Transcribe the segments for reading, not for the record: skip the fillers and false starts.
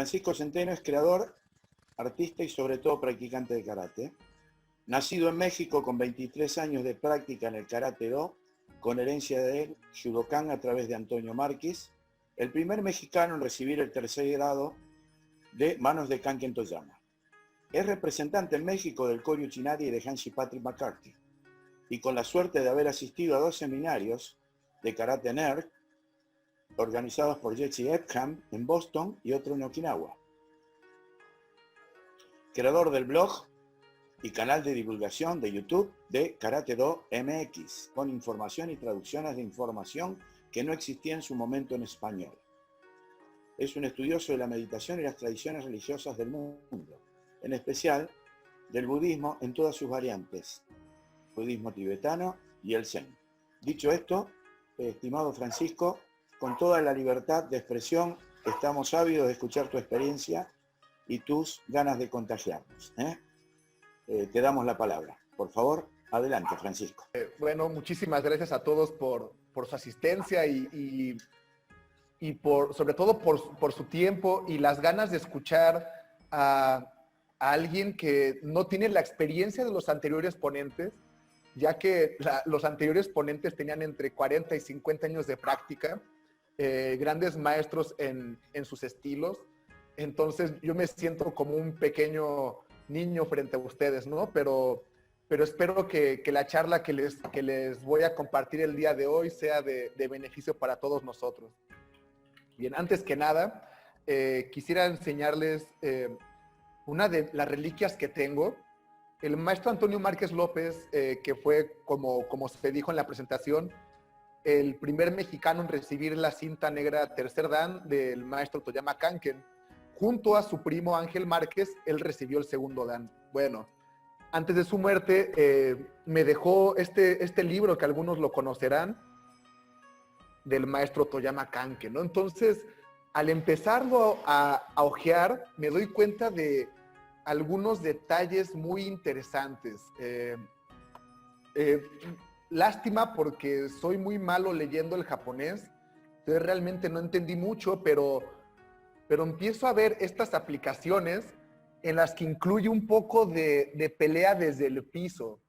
Francisco Centeno es creador, artista y sobre todo practicante de karate. Nacido en México con 23 años de práctica en el Karate-Do, con herencia del Judokan a través de Antonio Márquez, el primer mexicano en recibir el tercer grado de manos de Kanken Toyama. Es representante en México del Koryu Chinadi y de Hanshi Patrick McCarthy, y con la suerte de haber asistido a 2 seminarios de Karate Nerd organizados por Jesse Epham en Boston y otro en Okinawa. Creador del blog y canal de divulgación de YouTube de Karate-Do MX, con información y traducciones de información que no existía en su momento en español. Es un estudioso de la meditación y las tradiciones religiosas del mundo, en especial del budismo en todas sus variantes, budismo tibetano y el Zen. Dicho esto, estimado Francisco, con toda la libertad de expresión, estamos ávidos de escuchar tu experiencia y tus ganas de contagiarnos. Te damos la palabra. Por favor, adelante, Francisco. Bueno, muchísimas gracias a todos por su asistencia y sobre todo por su tiempo y las ganas de escuchar a alguien que no tiene la experiencia de los anteriores ponentes, ya que los anteriores ponentes tenían entre 40 y 50 años de práctica, grandes maestros en sus estilos. Entonces yo me siento como un pequeño niño frente a ustedes, ¿no? Pero espero que la charla que les voy a compartir el día de hoy sea de beneficio para todos nosotros. Bien, antes que nada, quisiera enseñarles una de las reliquias que tengo. El maestro Antonio Márquez López, que fue, como se dijo en la presentación, el primer mexicano en recibir la cinta negra tercer dan del maestro Toyama Kanken, junto a su primo Ángel Márquez, él recibió el segundo dan. Bueno, antes de su muerte, me dejó este libro, que algunos lo conocerán, del maestro Toyama Kanken, ¿no? Entonces, al empezarlo a hojear, me doy cuenta de algunos detalles muy interesantes. Lástima porque soy muy malo leyendo el japonés, entonces realmente no entendí mucho, pero empiezo a ver estas aplicaciones en las que incluye un poco de pelea desde el piso,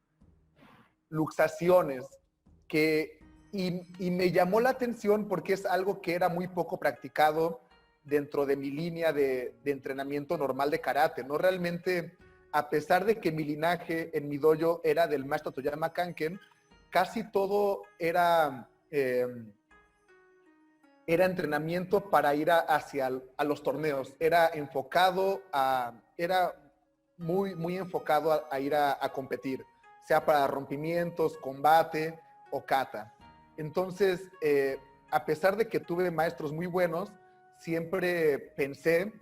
luxaciones, y me llamó la atención porque es algo que era muy poco practicado dentro de mi línea de entrenamiento normal de karate, ¿no? Realmente, a pesar de que mi linaje en mi dojo era del maestro Toyama Kanken, casi todo era entrenamiento para ir a los torneos. Era muy enfocado a ir a competir, sea para rompimientos, combate o kata. Entonces, a pesar de que tuve maestros muy buenos, siempre pensé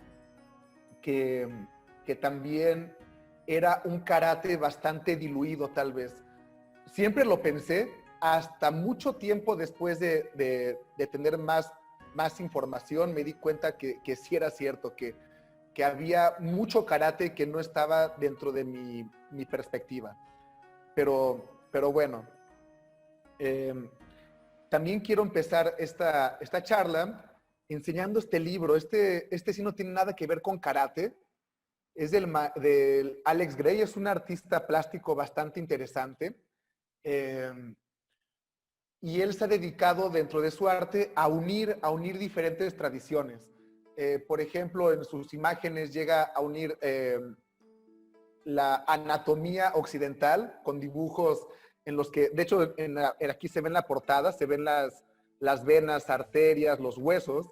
que también era un karate bastante diluido, tal vez. Siempre lo pensé hasta mucho tiempo después de tener más información, me di cuenta que sí era cierto, que había mucho karate que no estaba dentro de mi perspectiva. Pero bueno, también quiero empezar esta charla enseñando este libro. Este sí no tiene nada que ver con karate. Es del Alex Gray, es un artista plástico bastante interesante. Y él se ha dedicado dentro de su arte a unir diferentes tradiciones. Por ejemplo, en sus imágenes llega a unir la anatomía occidental con dibujos en los que, de hecho, aquí se ven la portada, se ven las venas, arterias, los huesos,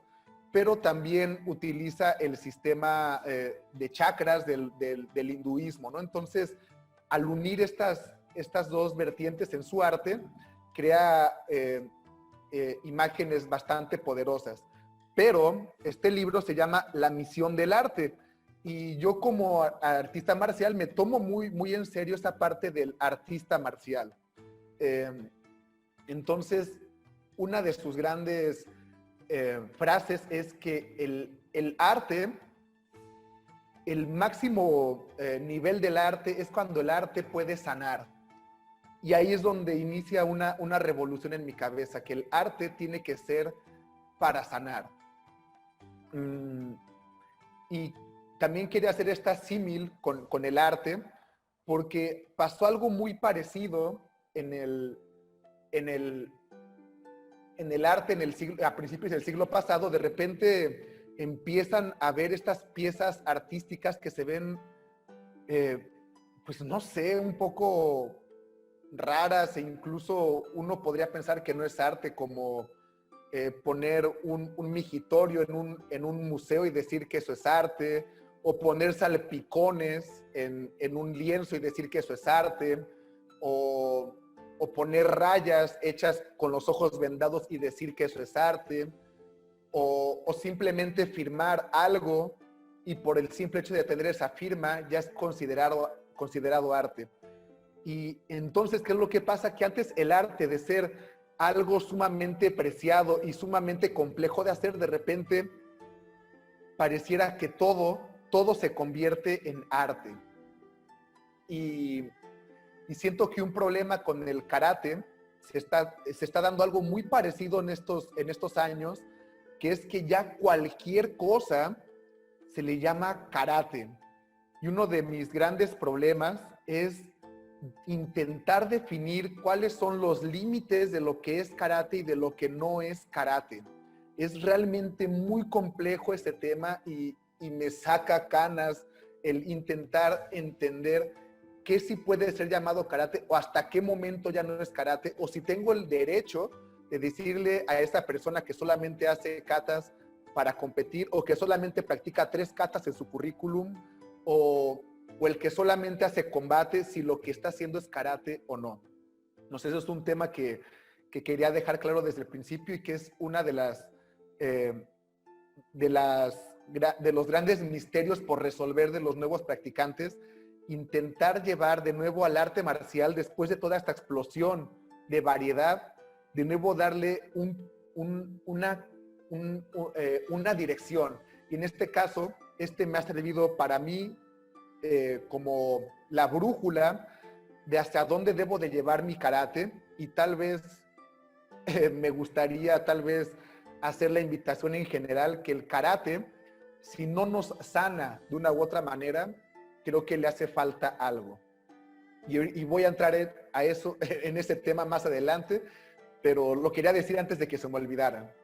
pero también utiliza el sistema de chakras del hinduismo, ¿no? Entonces, al unir estas dos vertientes en su arte, crea imágenes bastante poderosas. Pero este libro se llama La misión del arte, y yo como artista marcial me tomo muy en serio esa parte del artista marcial. Entonces, una de sus grandes frases es que el arte, el máximo nivel del arte es cuando el arte puede sanar. Y ahí es donde inicia una revolución en mi cabeza, que el arte tiene que ser para sanar. Y también quería hacer esta símil con el arte, porque pasó algo muy parecido en el arte a principios del siglo pasado. De repente empiezan a ver estas piezas artísticas que se ven, pues no sé, un poco raras, e incluso uno podría pensar que no es arte, como poner un migitorio en un museo y decir que eso es arte, o poner salpicones en un lienzo y decir que eso es arte, o poner rayas hechas con los ojos vendados y decir que eso es arte, o simplemente firmar algo y por el simple hecho de tener esa firma ya es considerado arte. Y entonces, ¿qué es lo que pasa? Que antes el arte, de ser algo sumamente preciado y sumamente complejo de hacer, de repente pareciera que todo se convierte en arte. Y siento que un problema con el karate se está dando algo muy parecido en estos años, que es que ya cualquier cosa se le llama karate. Y uno de mis grandes problemas es intentar definir cuáles son los límites de lo que es karate y de lo que no es karate. Es realmente muy complejo ese tema y me saca canas el intentar entender qué sí puede ser llamado karate o hasta qué momento ya no es karate, o si tengo el derecho de decirle a esa persona que solamente hace katas para competir, o que solamente practica 3 katas en su currículum, o el que solamente hace combate, si lo que está haciendo es karate o no. No sé, eso es un tema que quería dejar claro desde el principio, y que es una de los grandes misterios por resolver de los nuevos practicantes. Intentar llevar de nuevo al arte marcial, después de toda esta explosión de variedad, de nuevo darle una dirección. Y en este caso, me ha servido para mí como la brújula de hacia dónde debo de llevar mi karate. Y tal vez me gustaría hacer la invitación en general, que el karate, si no nos sana de una u otra manera, creo que le hace falta algo. Y voy a entrar a eso, en ese tema más adelante, pero lo quería decir antes de que se me olvidara.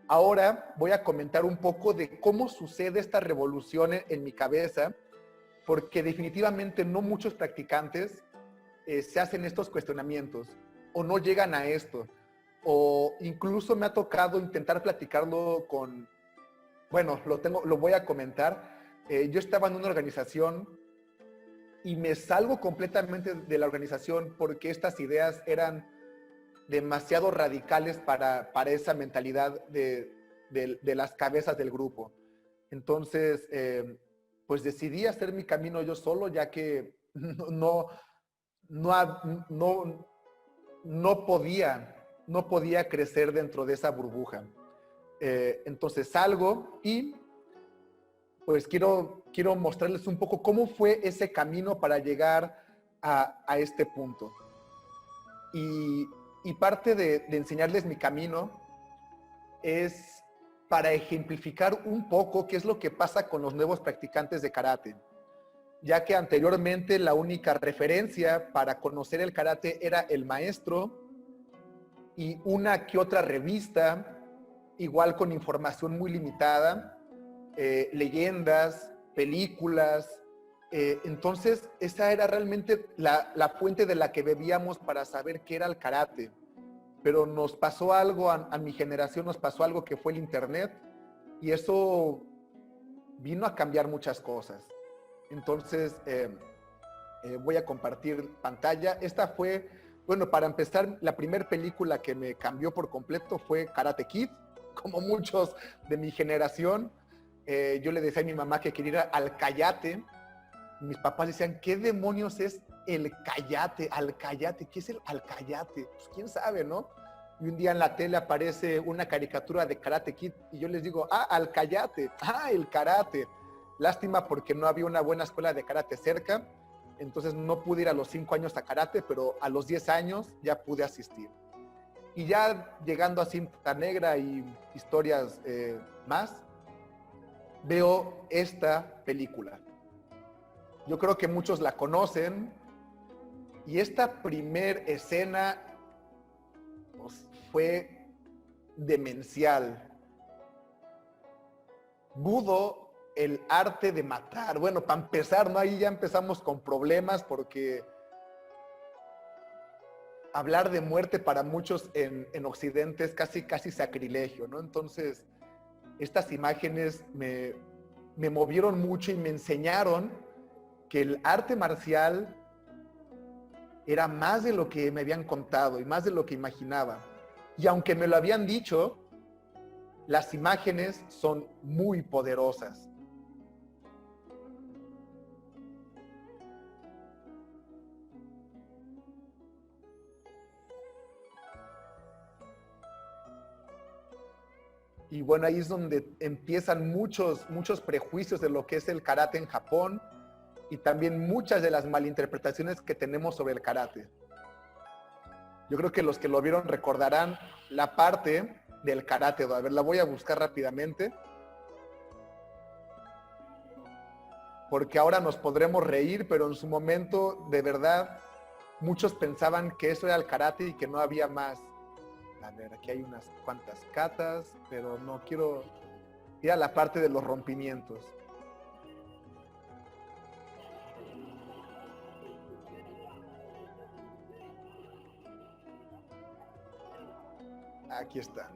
Ahora voy a comentar un poco de cómo sucede esta revolución en mi cabeza, porque definitivamente no muchos practicantes se hacen estos cuestionamientos, o no llegan a esto, o incluso me ha tocado intentar platicarlo lo voy a comentar. Yo estaba en una organización y me salgo completamente de la organización porque estas ideas eran demasiado radicales para esa mentalidad de las cabezas del grupo. Entonces, pues decidí hacer mi camino yo solo, ya que no podía crecer dentro de esa burbuja. Entonces salgo y pues quiero mostrarles un poco cómo fue ese camino para llegar a este punto. Y parte de enseñarles mi camino es para ejemplificar un poco qué es lo que pasa con los nuevos practicantes de karate, ya que anteriormente la única referencia para conocer el karate era el maestro y una que otra revista, igual con información muy limitada, leyendas, películas. Entonces, esa era realmente la fuente de la que bebíamos para saber qué era el karate. Pero nos pasó algo, a mi generación nos pasó algo, que fue el internet, y eso vino a cambiar muchas cosas. Entonces, voy a compartir pantalla. Esta fue, bueno, para empezar, la primera película que me cambió por completo fue Karate Kid. Como muchos de mi generación, yo le decía a mi mamá que quería ir al Cayate. Mis papás decían, ¿qué demonios es el Cayate? Alcayate, ¿qué es el Alcayate? Pues quién sabe, ¿no? Y un día en la tele aparece una caricatura de Karate Kid y yo les digo, Alcayate, el karate. Lástima porque no había una buena escuela de karate cerca, entonces no pude ir a los 5 años a karate, pero a los 10 años ya pude asistir. Y ya llegando a Cinta Negra y historias más, veo esta película. Yo creo que muchos la conocen y esta primer escena pues, fue demencial. Budo, el arte de matar. Bueno, para empezar, ¿no? Ahí ya empezamos con problemas porque hablar de muerte para muchos en Occidente es casi sacrilegio, ¿no? Entonces, estas imágenes me movieron mucho y me enseñaron que el arte marcial era más de lo que me habían contado y más de lo que imaginaba. Y aunque me lo habían dicho, las imágenes son muy poderosas. Y bueno, ahí es donde empiezan muchos prejuicios de lo que es el karate en Japón y también muchas de las malinterpretaciones que tenemos sobre el karate. Yo creo que los que lo vieron recordarán la parte del karate. A ver, la voy a buscar rápidamente. Porque ahora nos podremos reír, pero en su momento, de verdad, muchos pensaban que eso era el karate y que no había más. A ver, aquí hay unas cuantas katas, pero no quiero ir a la parte de los rompimientos. Aquí están.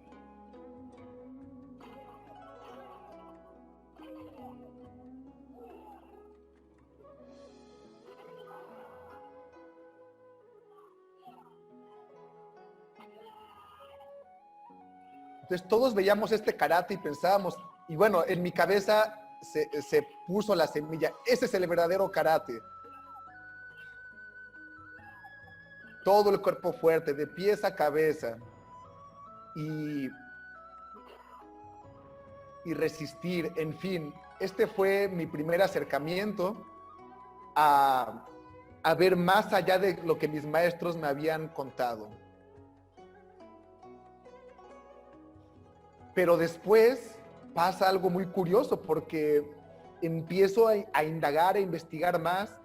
Entonces todos veíamos este karate y pensábamos, y bueno, en mi cabeza se puso la semilla, ese es el verdadero karate. Todo el cuerpo fuerte, de pies a cabeza. Y resistir, en fin. Este fue mi primer acercamiento a ver más allá de lo que mis maestros me habían contado. Pero después pasa algo muy curioso porque empiezo a indagar, a investigar más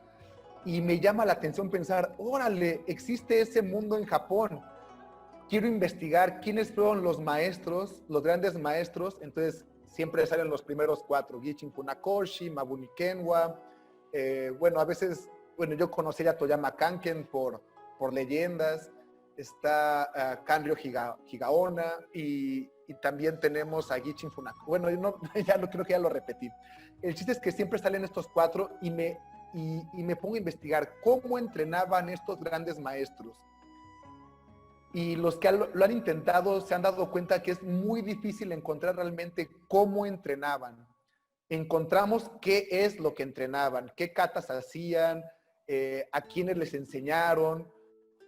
y me llama la atención pensar, órale, existe ese mundo en Japón. Quiero investigar quiénes fueron los maestros, los grandes maestros. Entonces siempre salen los primeros 4, Gichin Funakoshi, Mabuni Kenwa. Bueno, a veces, bueno, yo conocí a Toyama Kanken por leyendas. Está Kanryo Higaonna y también tenemos a Gichin Funakoshi. Bueno, ya no creo que ya lo repetí. El chiste es que siempre salen estos 4 y me pongo a investigar cómo entrenaban estos grandes maestros. Y los que lo han intentado se han dado cuenta que es muy difícil encontrar realmente cómo entrenaban. Encontramos qué es lo que entrenaban, qué katas hacían, a quiénes les enseñaron,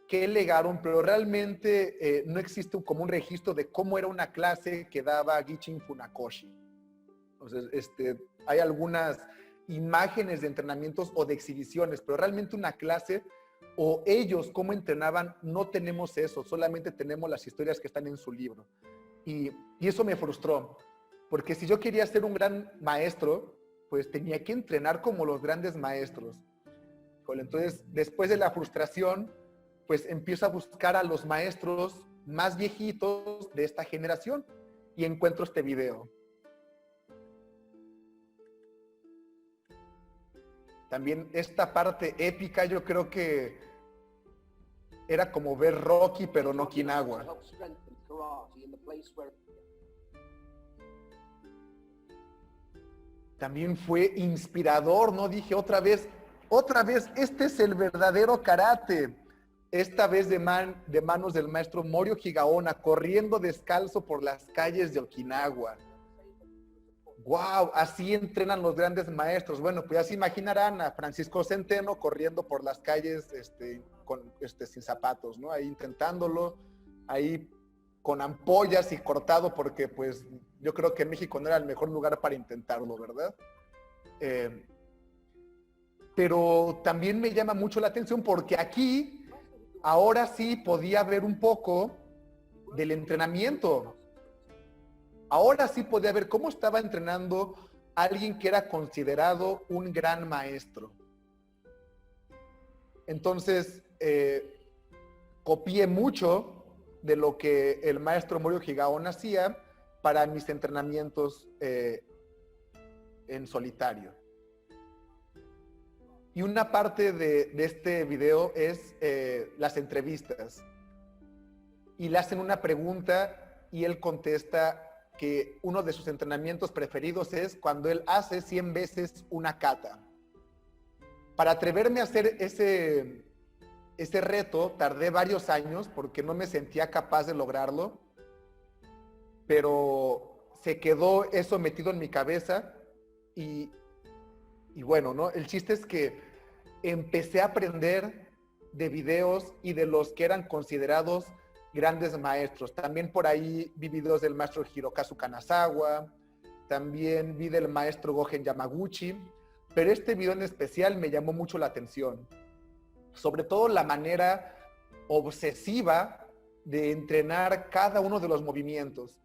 qué legaron, pero realmente no existe como un registro de cómo era una clase que daba Gichin Funakoshi. Entonces, hay algunas imágenes de entrenamientos o de exhibiciones, pero realmente una clase o ellos cómo entrenaban, no tenemos eso, solamente tenemos las historias que están en su libro. Y eso me frustró, porque si yo quería ser un gran maestro, pues tenía que entrenar como los grandes maestros. Entonces, después de la frustración, pues empiezo a buscar a los maestros más viejitos de esta generación y encuentro este video. También esta parte épica, yo creo que era como ver Rocky, pero no Okinawa. También fue inspirador, ¿no? Dije otra vez, este es el verdadero karate. Esta vez de manos del maestro Morio Higaonna, corriendo descalzo por las calles de Okinawa. ¡Wow! Así entrenan los grandes maestros. Bueno, pues ya se imaginarán a Francisco Centeno corriendo por las calles sin zapatos, ¿no? Ahí intentándolo, ahí con ampollas y cortado, porque pues yo creo que México no era el mejor lugar para intentarlo, ¿verdad? Pero también me llama mucho la atención porque aquí, ahora sí podía ver un poco del entrenamiento. Ahora sí podía ver cómo estaba entrenando alguien que era considerado un gran maestro. Entonces, copié mucho de lo que el maestro Morio Higaon hacía para mis entrenamientos en solitario. Y una parte de este video es las entrevistas. Y le hacen una pregunta y él contesta que uno de sus entrenamientos preferidos es cuando él hace 100 veces una kata. Para atreverme a hacer ese reto, tardé varios años porque no me sentía capaz de lograrlo, pero se quedó eso metido en mi cabeza y bueno, ¿no? El chiste es que empecé a aprender de videos y de los que eran considerados grandes maestros. También por ahí vi videos del maestro Hirokazu Kanazawa, también vi del maestro Gogen Yamaguchi, pero este video en especial me llamó mucho la atención. Sobre todo la manera obsesiva de entrenar cada uno de los movimientos.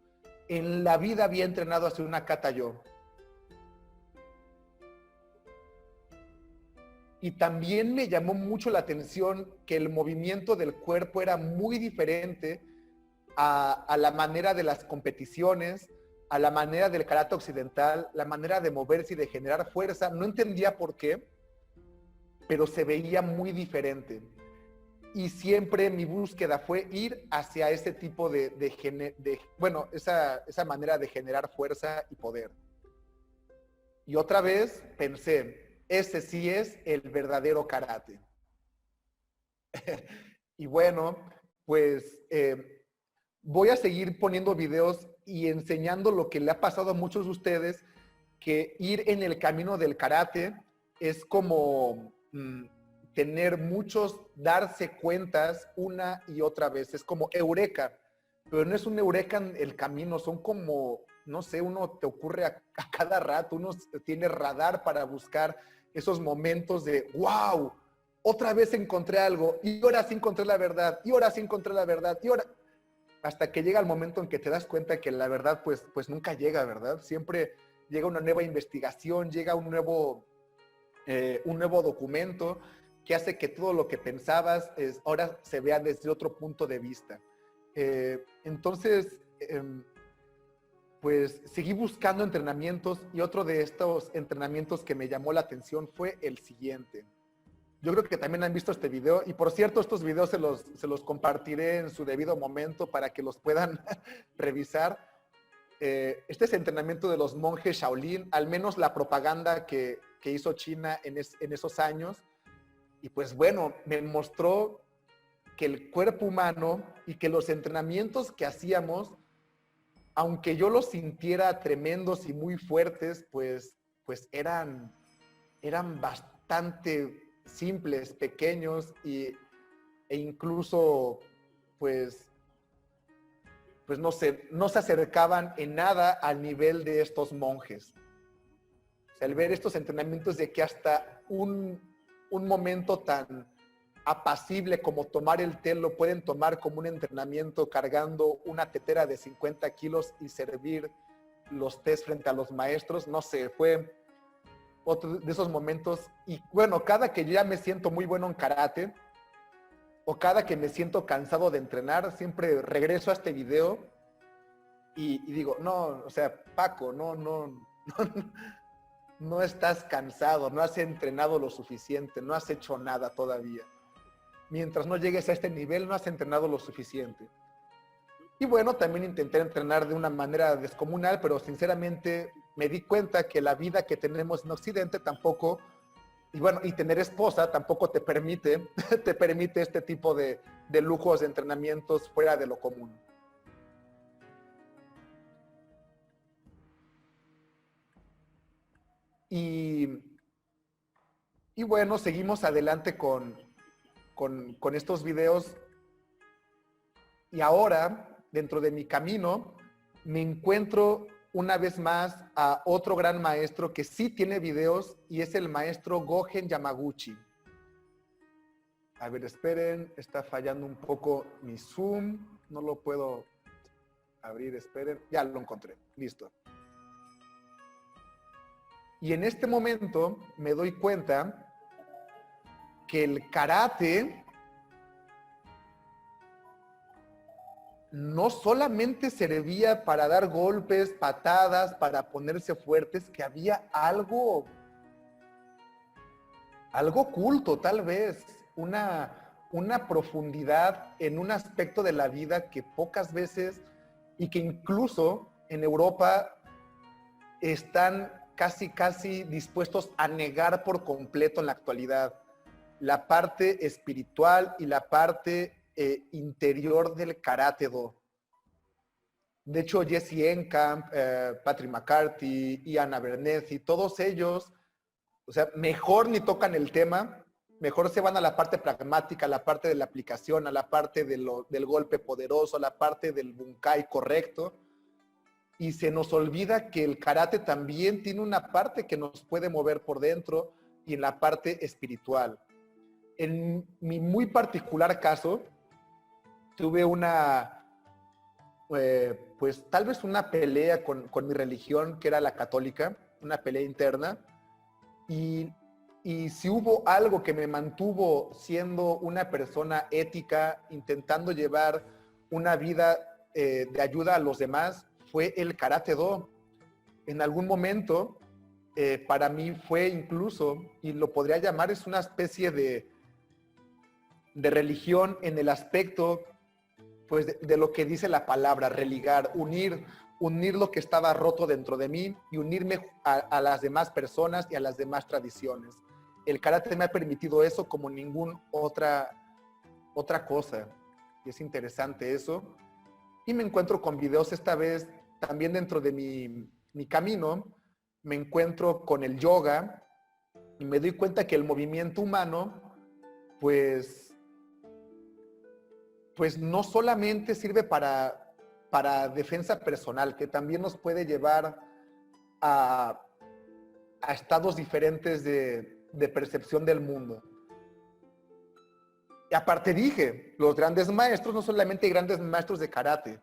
En la vida había entrenado a hacer una kata yo. Y también me llamó mucho la atención que el movimiento del cuerpo era muy diferente a la manera de las competiciones, a la manera del karate occidental, la manera de moverse y de generar fuerza. No entendía por qué, pero se veía muy diferente. Y siempre mi búsqueda fue ir hacia ese tipo esa manera de generar fuerza y poder. Y otra vez pensé, ese sí es el verdadero karate. Y bueno, pues voy a seguir poniendo videos y enseñando lo que le ha pasado a muchos de ustedes, que ir en el camino del karate es como tener muchos darse cuentas una y otra vez. Es como eureka, pero no es un eureka en el camino, son como, no sé, uno te ocurre a cada rato, uno tiene radar para buscar esos momentos de wow, otra vez encontré algo, y ahora sí encontré la verdad, y ahora sí encontré la verdad, y ahora, hasta que llega el momento en que te das cuenta que la verdad pues nunca llega, ¿verdad? Siempre llega una nueva investigación, llega un nuevo documento que hace que todo lo que pensabas ahora se vea desde otro punto de vista. Entonces, pues seguí buscando entrenamientos y otro de estos entrenamientos que me llamó la atención fue el siguiente. Yo creo que también han visto este video y por cierto estos videos se los compartiré en su debido momento para que los puedan revisar. Este es el entrenamiento de los monjes Shaolin, al menos la propaganda que hizo China en esos años. Y pues bueno, me mostró que el cuerpo humano y que los entrenamientos que hacíamos, aunque yo los sintiera tremendos y muy fuertes, pues eran bastante simples, pequeños e incluso pues no se acercaban en nada al nivel de estos monjes. O sea, al ver estos entrenamientos de que hasta un momento tan apacible como tomar el té lo pueden tomar como un entrenamiento cargando una tetera de 50 kilos y servir los tés frente a los maestros, no sé, fue otro de esos momentos. Y bueno, cada que yo ya me siento muy bueno en karate o cada que me siento cansado de entrenar, siempre regreso a este video y digo, no, o sea, Paco, no estás cansado, no has entrenado lo suficiente, no has hecho nada todavía. Mientras no llegues a este nivel, no has entrenado lo suficiente. Y bueno, también intenté entrenar de una manera descomunal, pero sinceramente me di cuenta que la vida que tenemos en Occidente tampoco, y bueno, y tener esposa tampoco te permite este tipo de lujos de entrenamientos fuera de lo común. Y bueno, seguimos adelante con estos videos. Y ahora, dentro de mi camino, me encuentro una vez más a otro gran maestro que sí tiene videos y es el maestro Gogen Yamaguchi. A ver, esperen, está fallando un poco mi Zoom, no lo puedo abrir, esperen, ya lo encontré, listo. Y en este momento me doy cuenta que el karate no solamente servía para dar golpes, patadas, para ponerse fuertes, que había algo oculto, tal vez, una profundidad en un aspecto de la vida que pocas veces y que incluso en Europa están casi dispuestos a negar por completo en la actualidad. La parte espiritual y la parte interior del Karate Do. De hecho, Jesse Enkamp, Patrick McCarthy, Ian Abernethy, todos ellos, o sea, mejor ni tocan el tema, mejor se van a la parte pragmática, a la parte de la aplicación, a la parte del golpe poderoso, a la parte del bunkai correcto, y se nos olvida que el karate también tiene una parte que nos puede mover por dentro y en la parte espiritual. En mi muy particular caso, tuve pues tal vez una pelea con mi religión, que era la católica, una pelea interna, y si hubo algo que me mantuvo siendo una persona ética, intentando llevar una vida de ayuda a los demás, fue el Karate Do. En algún momento, para mí fue incluso, y lo podría llamar, es una especie de religión en el aspecto pues de lo que dice la palabra, religar, unir lo que estaba roto dentro de mí y unirme a las demás personas y a las demás tradiciones. El karate me ha permitido eso como ninguna otra cosa. Y es interesante eso. Y me encuentro con videos esta vez también dentro de mi camino. Me encuentro con el yoga y me doy cuenta que el movimiento humano, pues no solamente sirve para defensa personal, que también nos puede llevar a estados diferentes de percepción del mundo. Y aparte dije, los grandes maestros, no solamente hay grandes maestros de karate,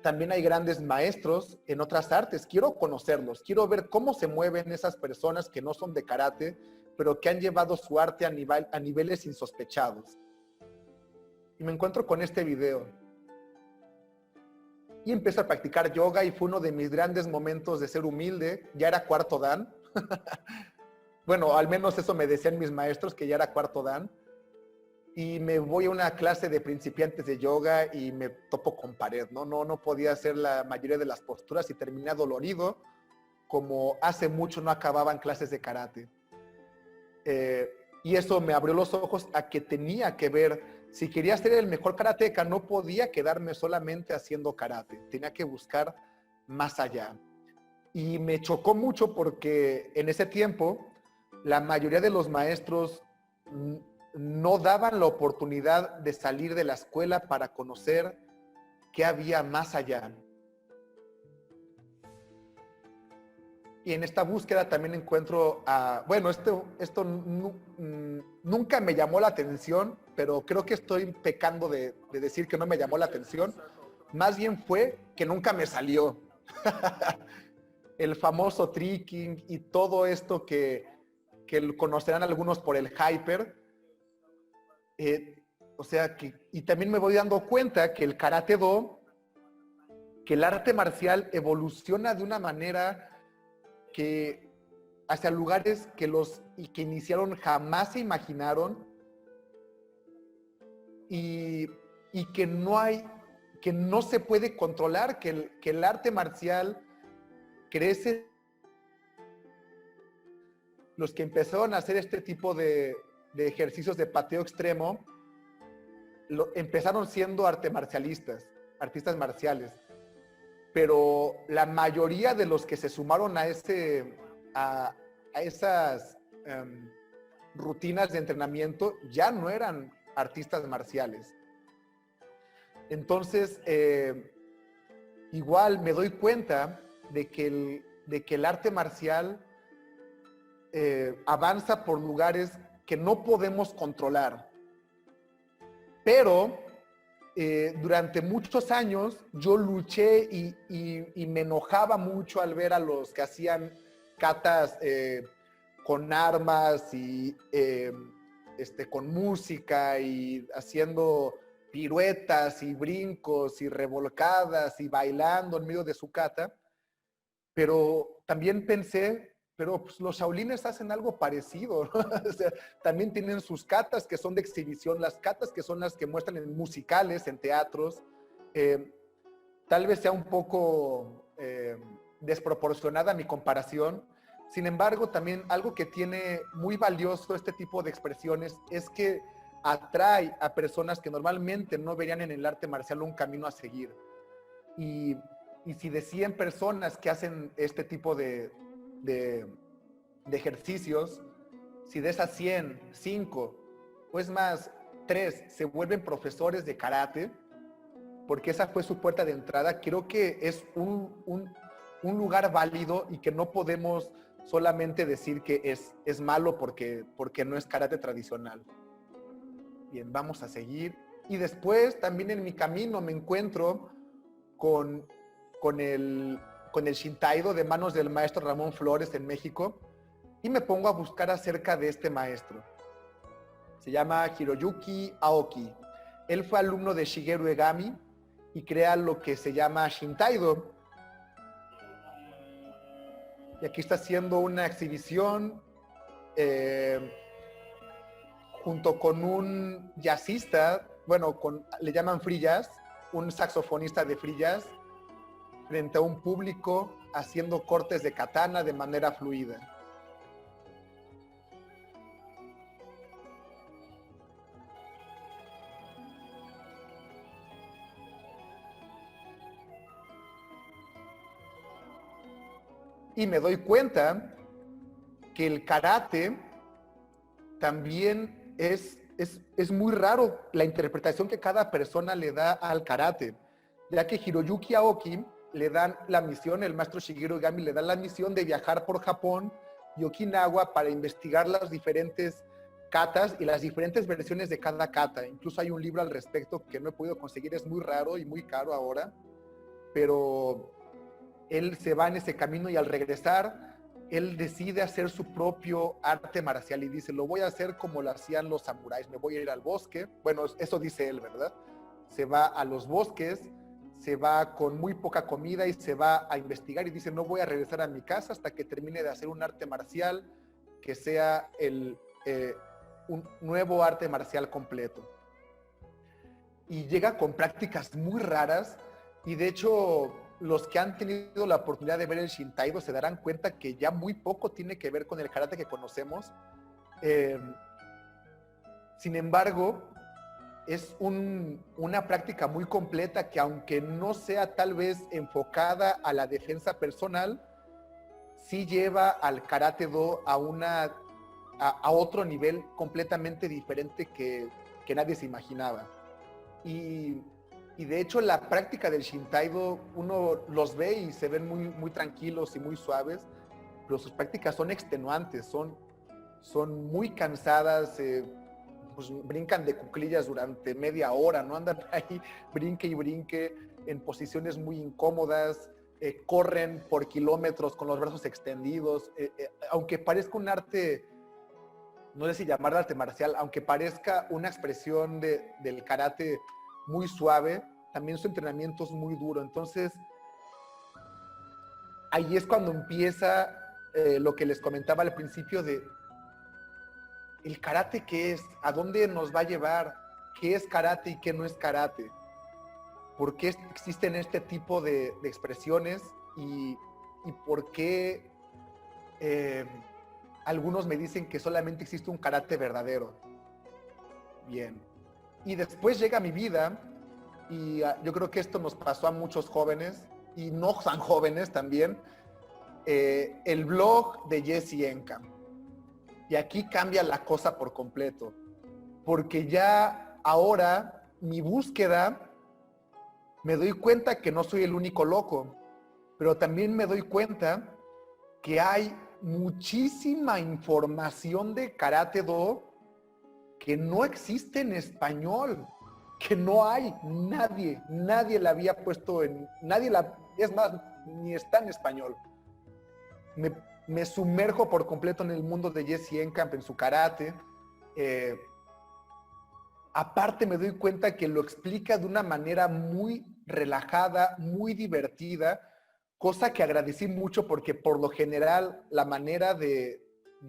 también hay grandes maestros en otras artes. Quiero conocerlos, quiero ver cómo se mueven esas personas que no son de karate, pero que han llevado su arte a niveles insospechados. Y me encuentro con este video. Y empiezo a practicar yoga y fue uno de mis grandes momentos de ser humilde. Ya era cuarto dan. Bueno, al menos eso me decían mis maestros, que ya era cuarto dan. Y me voy a una clase de principiantes de yoga y me topo con pared, ¿no? No podía hacer la mayoría de las posturas y terminé dolorido, como hace mucho no acababan clases de karate. Y eso me abrió los ojos a que tenía que ver. Si quería ser el mejor karateca, no podía quedarme solamente haciendo karate. Tenía que buscar más allá. Y me chocó mucho porque en ese tiempo la mayoría de los maestros no daban la oportunidad de salir de la escuela para conocer qué había más allá. Y en esta búsqueda también encuentro bueno, esto nunca me llamó la atención, pero creo que estoy pecando de decir que no me llamó la atención. Más bien fue que nunca me salió. El famoso tricking y todo esto que conocerán algunos por el hyper. O sea, y también me voy dando cuenta que el Karate Do, que el arte marcial evoluciona de una manera que hacia lugares que que iniciaron jamás se imaginaron y que no se puede controlar, que el arte marcial crece. Los que empezaron a hacer este tipo de ejercicios de pateo extremo empezaron siendo artistas marciales. Pero la mayoría de los que se sumaron a esas rutinas de entrenamiento ya no eran artistas marciales. Entonces, igual me doy cuenta de que el arte marcial avanza por lugares que no podemos controlar. Pero durante muchos años yo luché y me enojaba mucho al ver a los que hacían catas con armas y con música y haciendo piruetas y brincos y revolcadas y bailando en medio de su kata. Pero también pensé, pero pues, los shaolines hacen algo parecido, ¿no? O sea, también tienen sus katas que son de exhibición, las katas que son las que muestran en musicales, en teatros. Tal vez sea un poco desproporcionada mi comparación. Sin embargo, también algo que tiene muy valioso este tipo de expresiones es que atrae a personas que normalmente no verían en el arte marcial un camino a seguir. Y, y si de 100 personas que hacen este tipo de ejercicios, si de esas 100, 5, o es más, 3 se vuelven profesores de karate, porque esa fue su puerta de entrada, creo que es un lugar válido y que no podemos solamente decir que es malo porque no es karate tradicional. Bien, vamos a seguir. Y después también en mi camino me encuentro con el Shintaido de manos del maestro Ramón Flores en México y me pongo a buscar acerca de este maestro. Se llama Hiroyuki Aoki. Él fue alumno de Shigeru Egami y crea lo que se llama Shintaido. Y aquí está haciendo una exhibición junto con un jazzista, bueno, le llaman free jazz, un saxofonista de free jazz, frente a un público haciendo cortes de katana de manera fluida. Y me doy cuenta que el karate también es muy raro la interpretación que cada persona le da al karate, ya que Hiroyuki Aoki le dan la misión, el maestro Shigeru Egami le da la misión de viajar por Japón y Okinawa para investigar las diferentes katas y las diferentes versiones de cada kata. Incluso hay un libro al respecto que no he podido conseguir, es muy raro y muy caro ahora, pero él se va en ese camino y al regresar, él decide hacer su propio arte marcial y dice, lo voy a hacer como lo hacían los samuráis, me voy a ir al bosque. Bueno, eso dice él, ¿verdad? Se va a los bosques, se va con muy poca comida y se va a investigar y dice, no voy a regresar a mi casa hasta que termine de hacer un arte marcial que sea un nuevo arte marcial completo. Y llega con prácticas muy raras y de hecho los que han tenido la oportunidad de ver el Shintaido se darán cuenta que ya muy poco tiene que ver con el karate que conocemos. Sin embargo, es una práctica muy completa que aunque no sea tal vez enfocada a la defensa personal, sí lleva al Karate Do a otro nivel completamente diferente que nadie se imaginaba. Y de hecho la práctica del Shintaido, uno los ve y se ven muy, muy tranquilos y muy suaves, pero sus prácticas son extenuantes, son muy cansadas, pues brincan de cuclillas durante media hora, ¿no? Andan ahí brinque y brinque en posiciones muy incómodas, corren por kilómetros con los brazos extendidos, aunque parezca un arte, no sé si llamarlo arte marcial, aunque parezca una expresión del karate muy suave, también su entrenamiento es muy duro. Entonces, ahí es cuando empieza lo que les comentaba al principio de el karate, ¿qué es? ¿A dónde nos va a llevar? ¿Qué es karate y qué no es karate? ¿Por qué existen este tipo de expresiones? Y por qué algunos me dicen que solamente existe un karate verdadero. Bien. Y después llega mi vida, y yo creo que esto nos pasó a muchos jóvenes, y no tan jóvenes también, el blog de Jesse Encam. Y aquí cambia la cosa por completo, porque ya ahora mi búsqueda, me doy cuenta que no soy el único loco, pero también me doy cuenta que hay muchísima información de Karate Do que no existe en español, que no hay, nadie la había puesto es más, ni está en español. me sumerjo por completo en el mundo de Jesse Enkamp, en su karate. Aparte me doy cuenta que lo explica de una manera muy relajada, muy divertida, cosa que agradecí mucho porque por lo general la manera de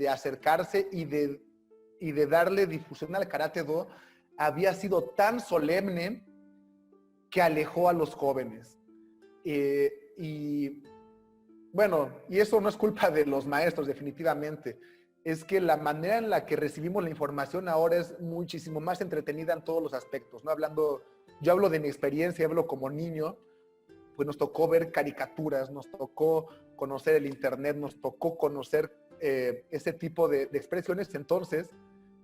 acercarse y de darle difusión al Karate Do había sido tan solemne que alejó a los jóvenes. Y bueno, y eso no es culpa de los maestros, definitivamente. Es que la manera en la que recibimos la información ahora es muchísimo más entretenida en todos los aspectos, ¿no? Yo hablo de mi experiencia, hablo como niño, pues nos tocó ver caricaturas, nos tocó conocer el internet, nos tocó conocer ese tipo de expresiones. Entonces,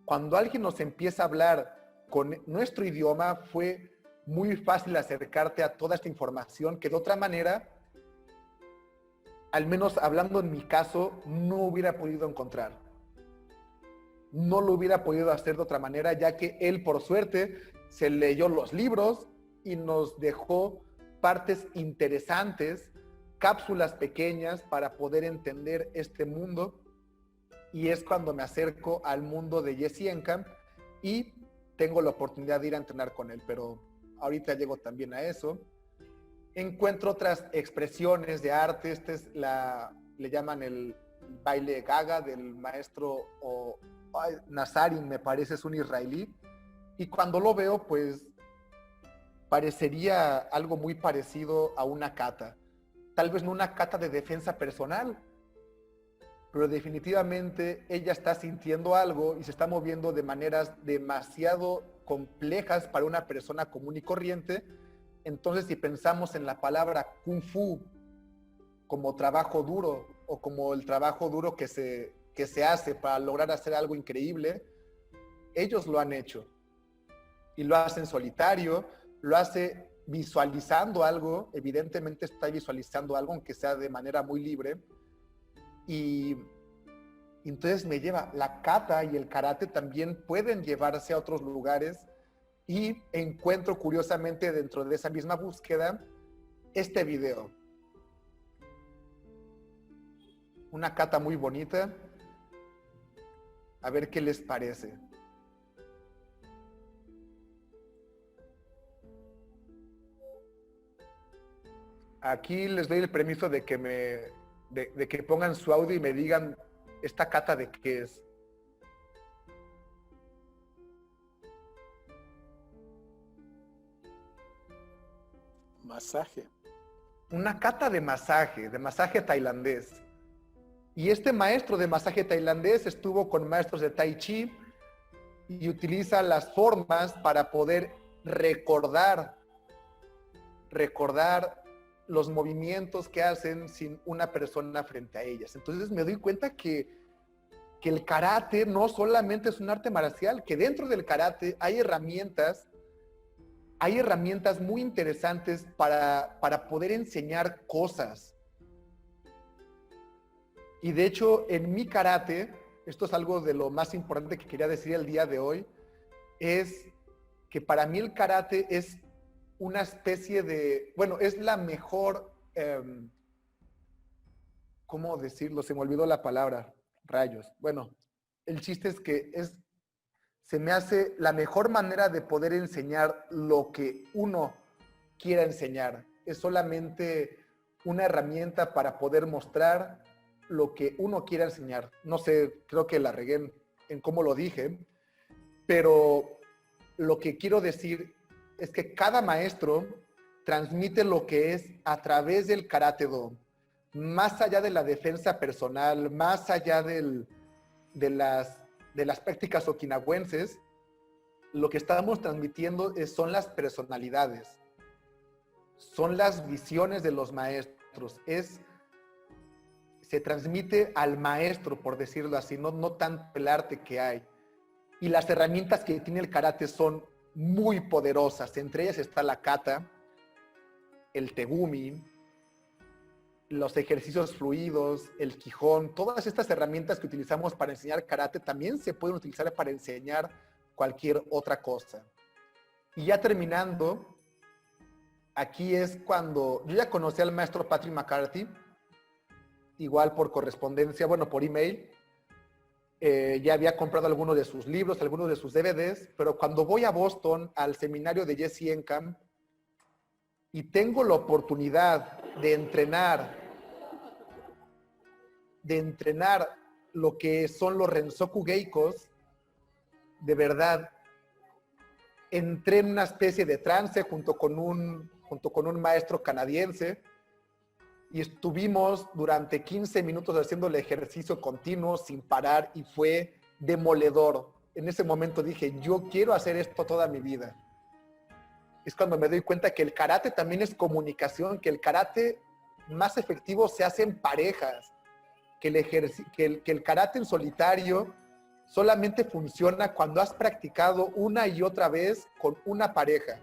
cuando alguien nos empieza a hablar con nuestro idioma, fue muy fácil acercarte a toda esta información que de otra manera, al menos hablando en mi caso, no hubiera podido encontrar. No lo hubiera podido hacer de otra manera, ya que él, por suerte, se leyó los libros y nos dejó partes interesantes, cápsulas pequeñas para poder entender este mundo. Y es cuando me acerco al mundo de Jesse Enkamp y tengo la oportunidad de ir a entrenar con él, pero ahorita llego también a eso. Encuentro otras expresiones de arte. Le llaman el baile gaga del maestro Nazarin, me parece, es un israelí. Y cuando lo veo, pues parecería algo muy parecido a una kata. Tal vez no una kata de defensa personal, pero definitivamente ella está sintiendo algo y se está moviendo de maneras demasiado complejas para una persona común y corriente. Entonces, si pensamos en la palabra Kung Fu como trabajo duro o como el trabajo duro que se hace para lograr hacer algo increíble, ellos lo han hecho. Y lo hacen solitario, lo hace visualizando algo, evidentemente está visualizando algo, aunque sea de manera muy libre. Y entonces me lleva, la kata y el karate también pueden llevarse a otros lugares. Y encuentro curiosamente dentro de esa misma búsqueda este video. Una kata muy bonita. A ver qué les parece. Aquí les doy el permiso de que pongan su audio y me digan esta kata de qué es. Masaje. Una kata de masaje tailandés. Y este maestro de masaje tailandés estuvo con maestros de Tai Chi y utiliza las formas para poder recordar los movimientos que hacen sin una persona frente a ellas. Entonces me doy cuenta que el karate no solamente es un arte marcial, que dentro del karate hay herramientas muy interesantes para poder enseñar cosas. Y de hecho, en mi karate, esto es algo de lo más importante que quería decir el día de hoy, es que para mí el karate es una especie de, bueno, es la mejor, ¿cómo decirlo? Se me olvidó la palabra, rayos. Bueno, el chiste es que se me hace la mejor manera de poder enseñar lo que uno quiera enseñar. Es solamente una herramienta para poder mostrar lo que uno quiera enseñar. No sé, creo que la regué en cómo lo dije, pero lo que quiero decir es que cada maestro transmite lo que es a través del Karate Do, más allá de la defensa personal, más allá de las prácticas okinawenses. Lo que estamos transmitiendo son las personalidades, son las visiones de los maestros, se transmite al maestro, por decirlo así, no tanto el arte que hay. Y las herramientas que tiene el karate son muy poderosas. Entre ellas está la kata, el tegumi, los ejercicios fluidos, el quijón. Todas estas herramientas que utilizamos para enseñar karate también se pueden utilizar para enseñar cualquier otra cosa. Y ya terminando, aquí es cuando yo ya conocí al maestro Patrick McCarthy igual por correspondencia, bueno, por email. Ya había comprado algunos de sus libros, algunos de sus DVDs, pero cuando voy a Boston al seminario de Jesse Encamp y tengo la oportunidad de entrenar lo que son los Rensoku Geikos, de verdad, entré en una especie de trance junto con un maestro canadiense y estuvimos durante 15 minutos haciendo el ejercicio continuo sin parar y fue demoledor. En ese momento dije, yo quiero hacer esto toda mi vida. Es cuando me doy cuenta que el karate también es comunicación, que el karate más efectivo se hace en parejas, que el karate en solitario solamente funciona cuando has practicado una y otra vez con una pareja.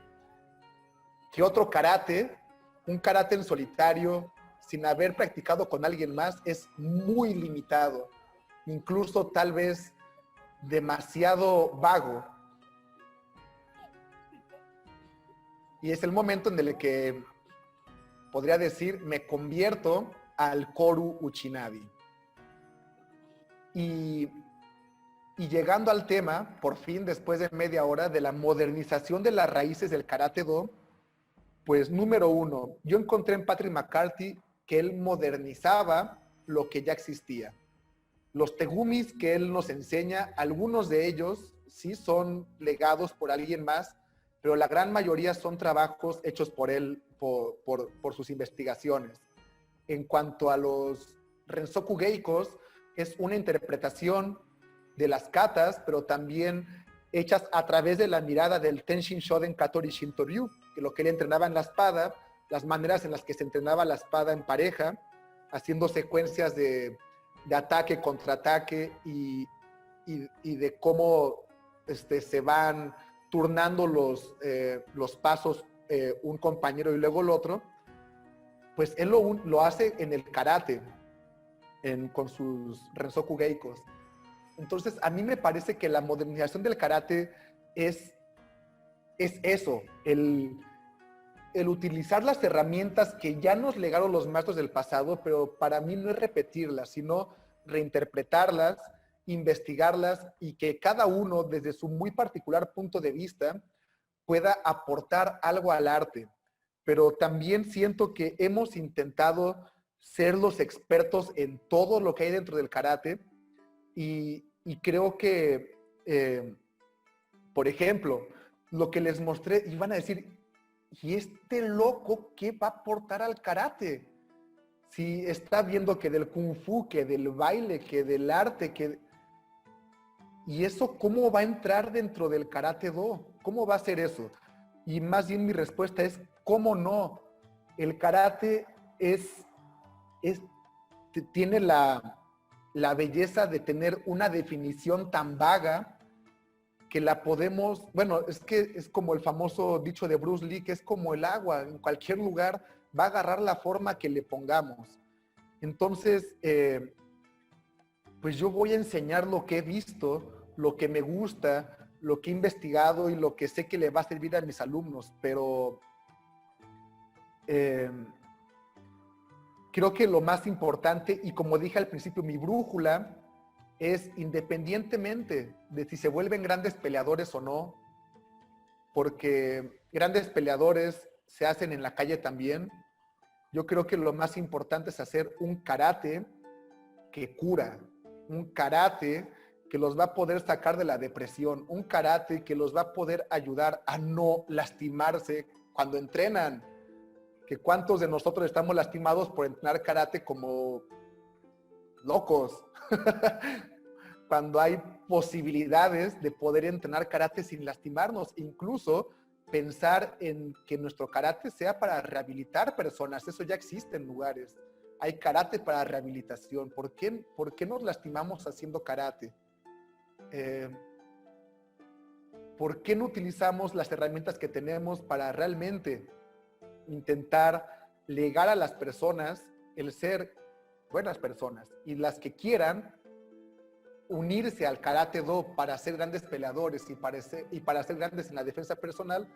Que otro karate, un karate en solitario, sin haber practicado con alguien más, es muy limitado, incluso tal vez demasiado vago. Y es el momento en el que podría decir, me convierto al Koru Uchinabi. Y llegando al tema, por fin, después de media hora, de la modernización de las raíces del Karate Do, pues número uno, yo encontré en Patrick McCarthy que él modernizaba lo que ya existía. Los tegumis que él nos enseña, algunos de ellos sí son legados por alguien más, pero la gran mayoría son trabajos hechos por él, por sus investigaciones. En cuanto a los Rensoku Geikos, es una interpretación de las katas, pero también hechas a través de la mirada del Tenshin Shoden Katori Shintoryu, que lo que él entrenaba en la espada, las maneras en las que se entrenaba la espada en pareja, haciendo secuencias de ataque, contraataque y de cómo se van turnando los pasos un compañero y luego el otro, pues él lo hace en el karate, con sus Rensoku Geikos. Entonces, a mí me parece que la modernización del karate es eso, el utilizar las herramientas que ya nos legaron los maestros del pasado, pero para mí no es repetirlas, sino reinterpretarlas, investigarlas y que cada uno, desde su muy particular punto de vista, pueda aportar algo al arte. Pero también siento que hemos intentado ser los expertos en todo lo que hay dentro del karate y creo que, por ejemplo, lo que les mostré, y van a decir, ¿y este loco qué va a aportar al karate? Si está viendo que del kung fu, que del baile, que del arte, ¿y eso cómo va a entrar dentro del Karate Do? ¿Cómo va a ser eso? Y más bien mi respuesta es, ¿cómo no? El karate tiene la belleza de tener una definición tan vaga que la podemos, bueno, es que es como el famoso dicho de Bruce Lee, que es como el agua, en cualquier lugar va a agarrar la forma que le pongamos. Entonces, pues yo voy a enseñar lo que he visto, lo que me gusta, lo que he investigado y lo que sé que le va a servir a mis alumnos, pero creo que lo más importante, y como dije al principio, mi brújula es independientemente de si se vuelven grandes peleadores o no, porque grandes peleadores se hacen en la calle también. Yo creo que lo más importante es hacer un karate que cura, un karate que los va a poder sacar de la depresión, un karate que los va a poder ayudar a no lastimarse cuando entrenan. Que cuántos de nosotros estamos lastimados por entrenar karate como locos, cuando hay posibilidades de poder entrenar karate sin lastimarnos, incluso pensar en que nuestro karate sea para rehabilitar personas, eso ya existe en lugares. Hay karate para rehabilitación. ¿Por qué nos lastimamos haciendo karate? ¿Por qué no utilizamos las herramientas que tenemos para realmente intentar legar a las personas el ser buenas personas y las que quieran unirse al Karate Do para ser grandes peleadores y para ser grandes en la defensa personal,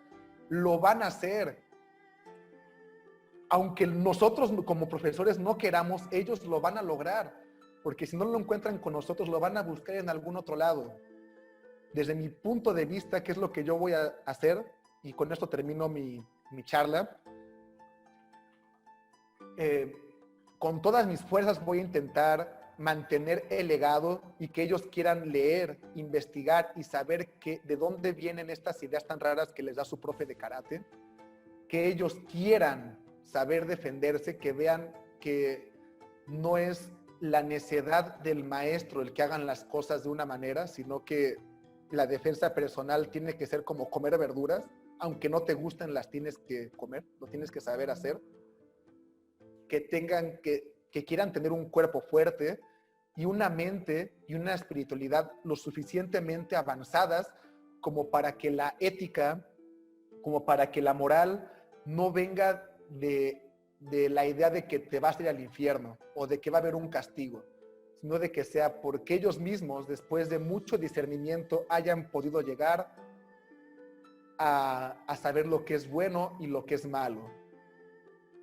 lo van a hacer? aunque nosotros como profesores no queramos, ellos lo van a lograr, porque si no lo encuentran con nosotros, lo van a buscar en algún otro lado. Desde mi punto de vista, ¿qué es lo que yo voy a hacer? Y con esto termino mi charla. Con todas mis fuerzas voy a intentar mantener el legado y que ellos quieran leer, investigar y saber de dónde vienen estas ideas tan raras que les da su profe de karate. Que ellos quieran saber defenderse, que vean que no es la necedad del maestro el que hagan las cosas de una manera, sino que la defensa personal tiene que ser como comer verduras, aunque no te gusten, las tienes que comer, lo tienes que saber hacer. Que quieran tener un cuerpo fuerte y una mente y una espiritualidad lo suficientemente avanzadas como para que la ética, como para que la moral no venga de la idea de que te vas a ir al infierno o de que va a haber un castigo, sino de que sea porque ellos mismos, después de mucho discernimiento, hayan podido llegar a saber lo que es bueno y lo que es malo.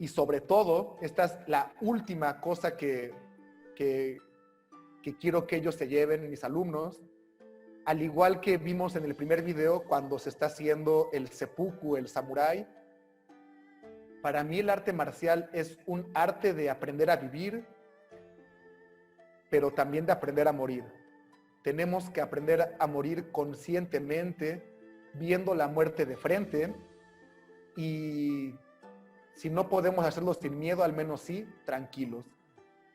Y sobre todo, esta es la última cosa que quiero que ellos se lleven, mis alumnos, al igual que vimos en el primer video cuando se está haciendo el seppuku, el samurái. Para mí el arte marcial es un arte de aprender a vivir, pero también de aprender a morir. Tenemos que aprender a morir conscientemente, viendo la muerte de frente, y si no podemos hacerlo sin miedo, al menos sí, tranquilos.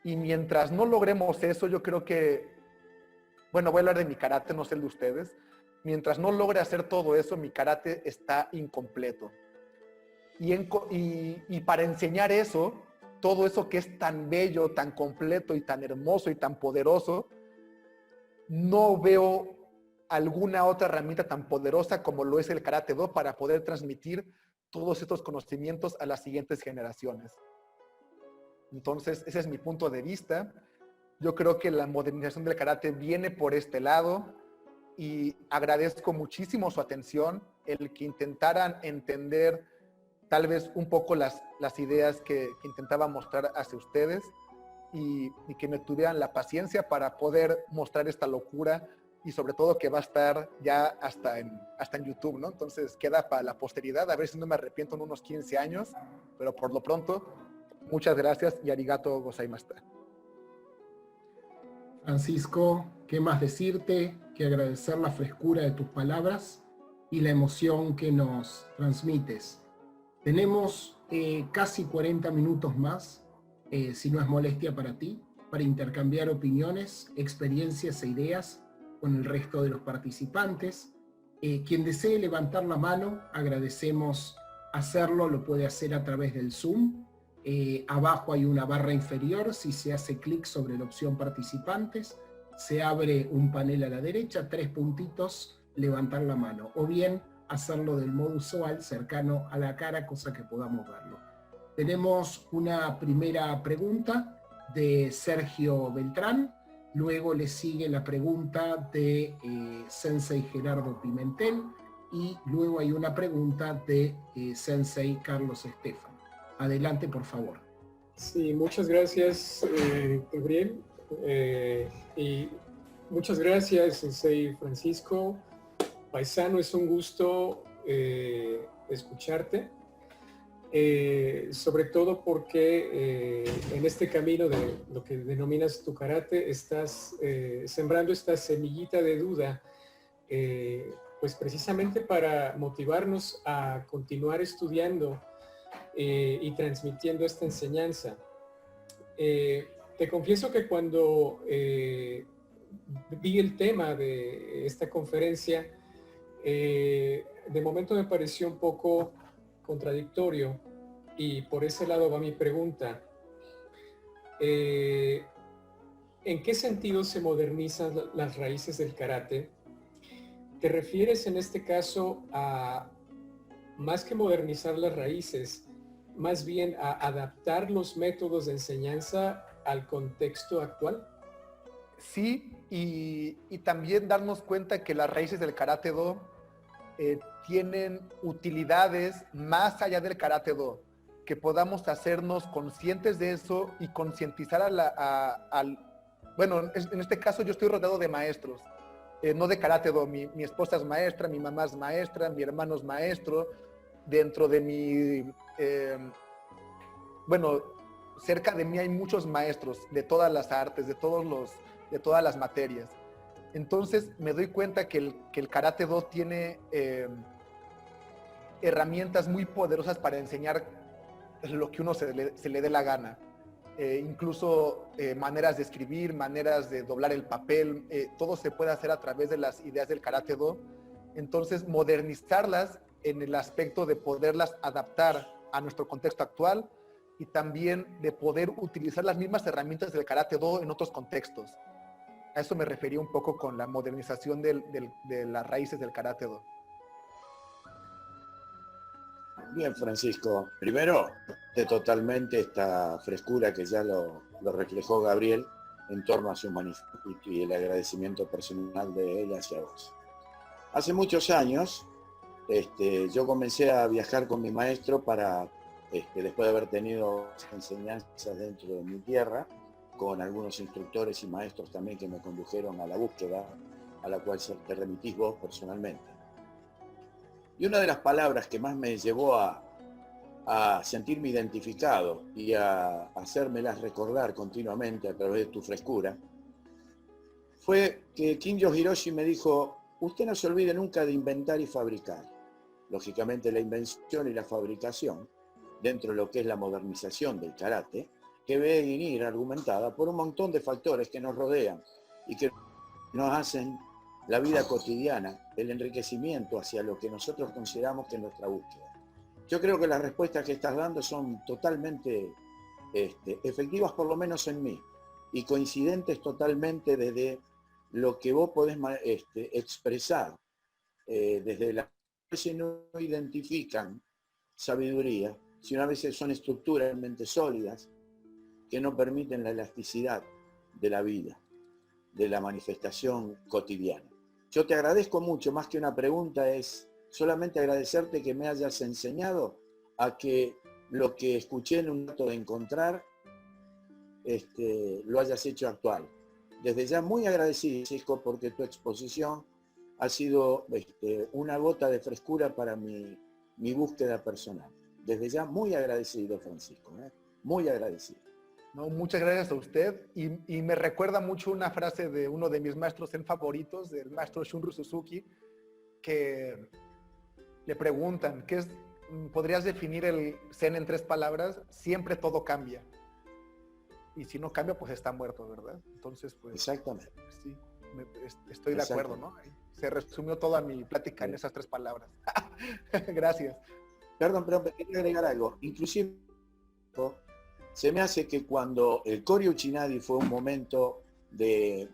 Y mientras no logremos eso, yo creo que, bueno, voy a hablar de mi karate, no sé el de ustedes. Mientras no logre hacer todo eso, mi karate está incompleto. Y para enseñar eso, todo eso que es tan bello, tan completo y tan hermoso y tan poderoso, no veo alguna otra herramienta tan poderosa como lo es el Karate Do para poder transmitir todos estos conocimientos a las siguientes generaciones. Entonces, ese es mi punto de vista. Yo creo que la modernización del karate viene por este lado y agradezco muchísimo su atención, el que intentaran entender tal vez un poco las ideas que intentaba mostrar hacia ustedes y que me tuvieran la paciencia para poder mostrar esta locura y sobre todo que va a estar ya hasta en YouTube, ¿no? Entonces queda para la posteridad, a ver si no me arrepiento en unos 15 años, pero por lo pronto, muchas gracias y arigato gozaimashita. Francisco, ¿qué más decirte que agradecer la frescura de tus palabras y la emoción que nos transmites? Tenemos casi 40 minutos más, si no es molestia para ti, para intercambiar opiniones, experiencias e ideas con el resto de los participantes. Quien desee levantar la mano, agradecemos hacerlo, lo puede hacer a través del Zoom. Abajo hay una barra inferior, si se hace clic sobre la opción participantes, se abre un panel a la derecha, 3 puntitos, levantar la mano, o bien hacerlo del modo usual, cercano a la cara, cosa que podamos verlo. Tenemos una primera pregunta de Sergio Beltrán, luego le sigue la pregunta de Sensei Gerardo Pimentel, y luego hay una pregunta de Sensei Carlos Estefan. Adelante, por favor. Sí, muchas gracias, Gabriel. Y muchas gracias, Sensei Francisco. Paisano, es un gusto escucharte. Sobre todo porque en este camino de lo que denominas tu karate, estás sembrando esta semillita de duda, pues precisamente para motivarnos a continuar estudiando y transmitiendo esta enseñanza. Te confieso que cuando vi el tema de esta conferencia, de momento me pareció un poco contradictorio y por ese lado va mi pregunta. ¿En qué sentido se modernizan las raíces del karate? ¿Te refieres en este caso a, más que modernizar las raíces, más bien a adaptar los métodos de enseñanza al contexto actual? Sí, y también darnos cuenta que las raíces del Karate Do tienen utilidades más allá del Karate Do. que podamos hacernos conscientes de eso y concientizar bueno, en este caso yo estoy rodeado de maestros, no de Karate-Do, mi esposa es maestra, mi mamá es maestra, mi hermano es maestro, dentro de bueno, cerca de mí hay muchos maestros de todas las artes, de todas las materias. Entonces me doy cuenta que el Karate-Do tiene herramientas muy poderosas para enseñar lo que uno se le dé la gana. Incluso maneras de escribir, maneras de doblar el papel, todo se puede hacer a través de las ideas del Karate-Do. Entonces, modernizarlas en el aspecto de poderlas adaptar a nuestro contexto actual y también de poder utilizar las mismas herramientas del Karate-Do en otros contextos. A eso me refería un poco con la modernización de las raíces del Karate-Do. Bien, Francisco. Primero, de totalmente esta frescura que ya lo reflejó Gabriel en torno a su manifiesto y el agradecimiento personal de él hacia vos. Hace muchos años, yo comencé a viajar con mi maestro para, después de haber tenido enseñanzas dentro de mi tierra, con algunos instructores y maestros también que me condujeron a la búsqueda a la cual te remitís vos personalmente. Y una de las palabras que más me llevó a sentirme identificado y a hacérmelas recordar continuamente a través de tu frescura, fue que Kinjo Hiroshi me dijo: usted no se olvide nunca de inventar y fabricar. Lógicamente la invención y la fabricación, dentro de lo que es la modernización del karate, que debe venir argumentada por un montón de factores que nos rodean y que nos hacen la vida cotidiana, el enriquecimiento hacia lo que nosotros consideramos que es nuestra búsqueda. Yo creo que las respuestas que estás dando son totalmente efectivas, por lo menos en mí, y coincidentes totalmente desde lo que vos podés expresar, desde la que se no identifican sabiduría, sino a veces son estructuralmente sólidas que no permiten la elasticidad de la vida, de la manifestación cotidiana. Yo te agradezco mucho, más que una pregunta, es solamente agradecerte que me hayas enseñado a que lo que escuché en un rato de encontrar, lo hayas hecho actual. Desde ya muy agradecido, Francisco, porque tu exposición ha sido una gota de frescura para mi búsqueda personal. Desde ya muy agradecido, Francisco, muy agradecido. No, muchas gracias a usted y me recuerda mucho una frase de uno de mis maestros zen favoritos, del maestro Shunryu Suzuki, que le preguntan, ¿podrías definir el zen en 3 palabras? Siempre todo cambia. Y si no cambia, pues está muerto, ¿verdad? Entonces, pues... Exactamente. Sí, estoy de acuerdo, ¿no? Se resumió toda mi plática en esas 3 palabras. Gracias. Perdón, pero quería agregar algo. Inclusive, se me hace que cuando el Koryu Uchinadi fue un momento de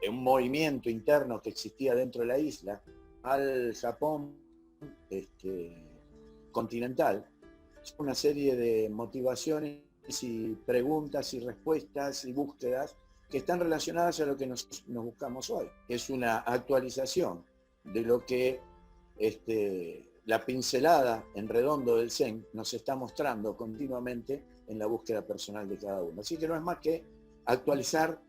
un movimiento interno que existía dentro de la isla, al Japón continental, una serie de motivaciones y preguntas y respuestas y búsquedas que están relacionadas a lo que nos buscamos hoy. Es una actualización de lo que la pincelada en redondo del Zen nos está mostrando continuamente en la búsqueda personal de cada uno. Así que no es más que actualizar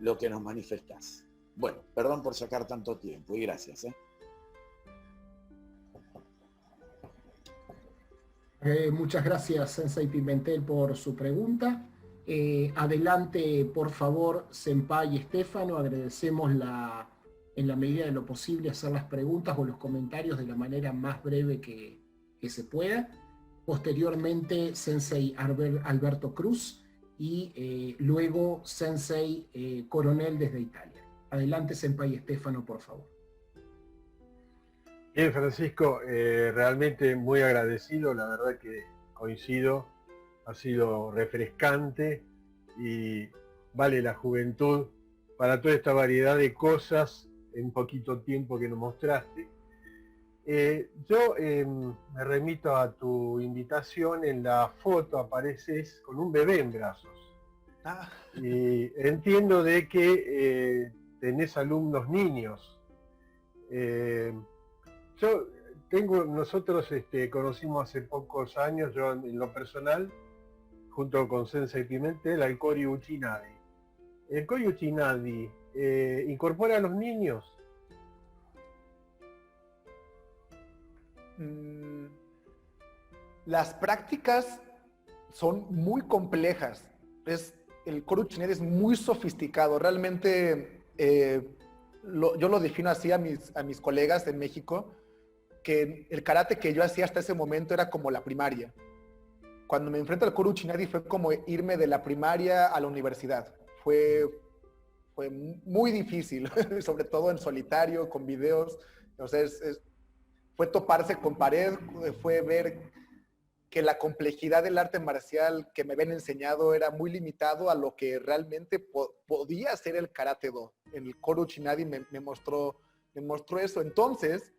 lo que nos manifestás. Bueno, perdón por sacar tanto tiempo y gracias. Muchas gracias, Sensei Pimentel, por su pregunta. Adelante, por favor, Senpai y Estefano. Agradecemos en la medida de lo posible hacer las preguntas o los comentarios de la manera más breve que se pueda. Posteriormente, Sensei Alberto Cruz y luego Sensei Coronel desde Italia. Adelante, Senpai y Estefano, por favor. Bien, Francisco, realmente muy agradecido, la verdad que coincido, ha sido refrescante y vale la juventud para toda esta variedad de cosas en poquito tiempo que nos mostraste. Yo me remito a tu invitación. En la foto apareces con un bebé en brazos. Y entiendo de que tenés alumnos niños. Yo Nosotros conocimos hace pocos años, yo en lo personal, junto con Sensei Pimentel, al Kori Uchinadi. El Kori Uchinadi incorpora a los niños. Las prácticas son muy complejas. El Kori Uchinadi es muy sofisticado. Realmente yo lo defino así a mis colegas en México, que el karate que yo hacía hasta ese momento era como la primaria. Cuando me enfrento al Kori Uchinadi fue como irme de la primaria a la universidad. Fue muy difícil, sobre todo en solitario, con videos. O sea, fue toparse con pared, fue ver que la complejidad del arte marcial que me habían enseñado era muy limitado a lo que realmente podía ser el Karate Do. El Kori Uchinadi me mostró eso. Entonces,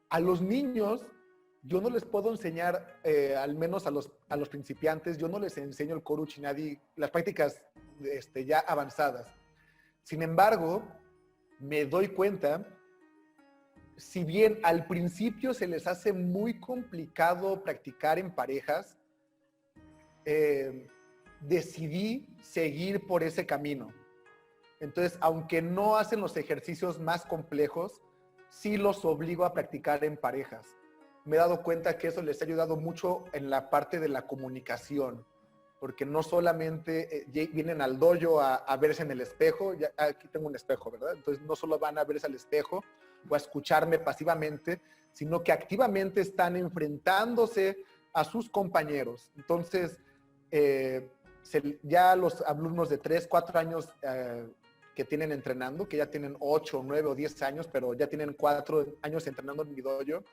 a los niños, yo no les puedo enseñar, al menos a los principiantes, yo no les enseño el Kori Uchinadi, las prácticas ya avanzadas. Sin embargo, me doy cuenta, si bien al principio se les hace muy complicado practicar en parejas, decidí seguir por ese camino. Entonces, aunque no hacen los ejercicios más complejos, sí los obligo a practicar en parejas. Me he dado cuenta que eso les ha ayudado mucho en la parte de la comunicación, porque no solamente vienen al dojo a verse en el espejo, aquí tengo un espejo, ¿verdad? Entonces no solo van a verse al espejo o a escucharme pasivamente, sino que activamente están enfrentándose a sus compañeros. Entonces, ya los alumnos de 3, 4 años que tienen entrenando, que ya tienen 8, 9 o 10 años, pero ya tienen 4 años entrenando en mi dojo,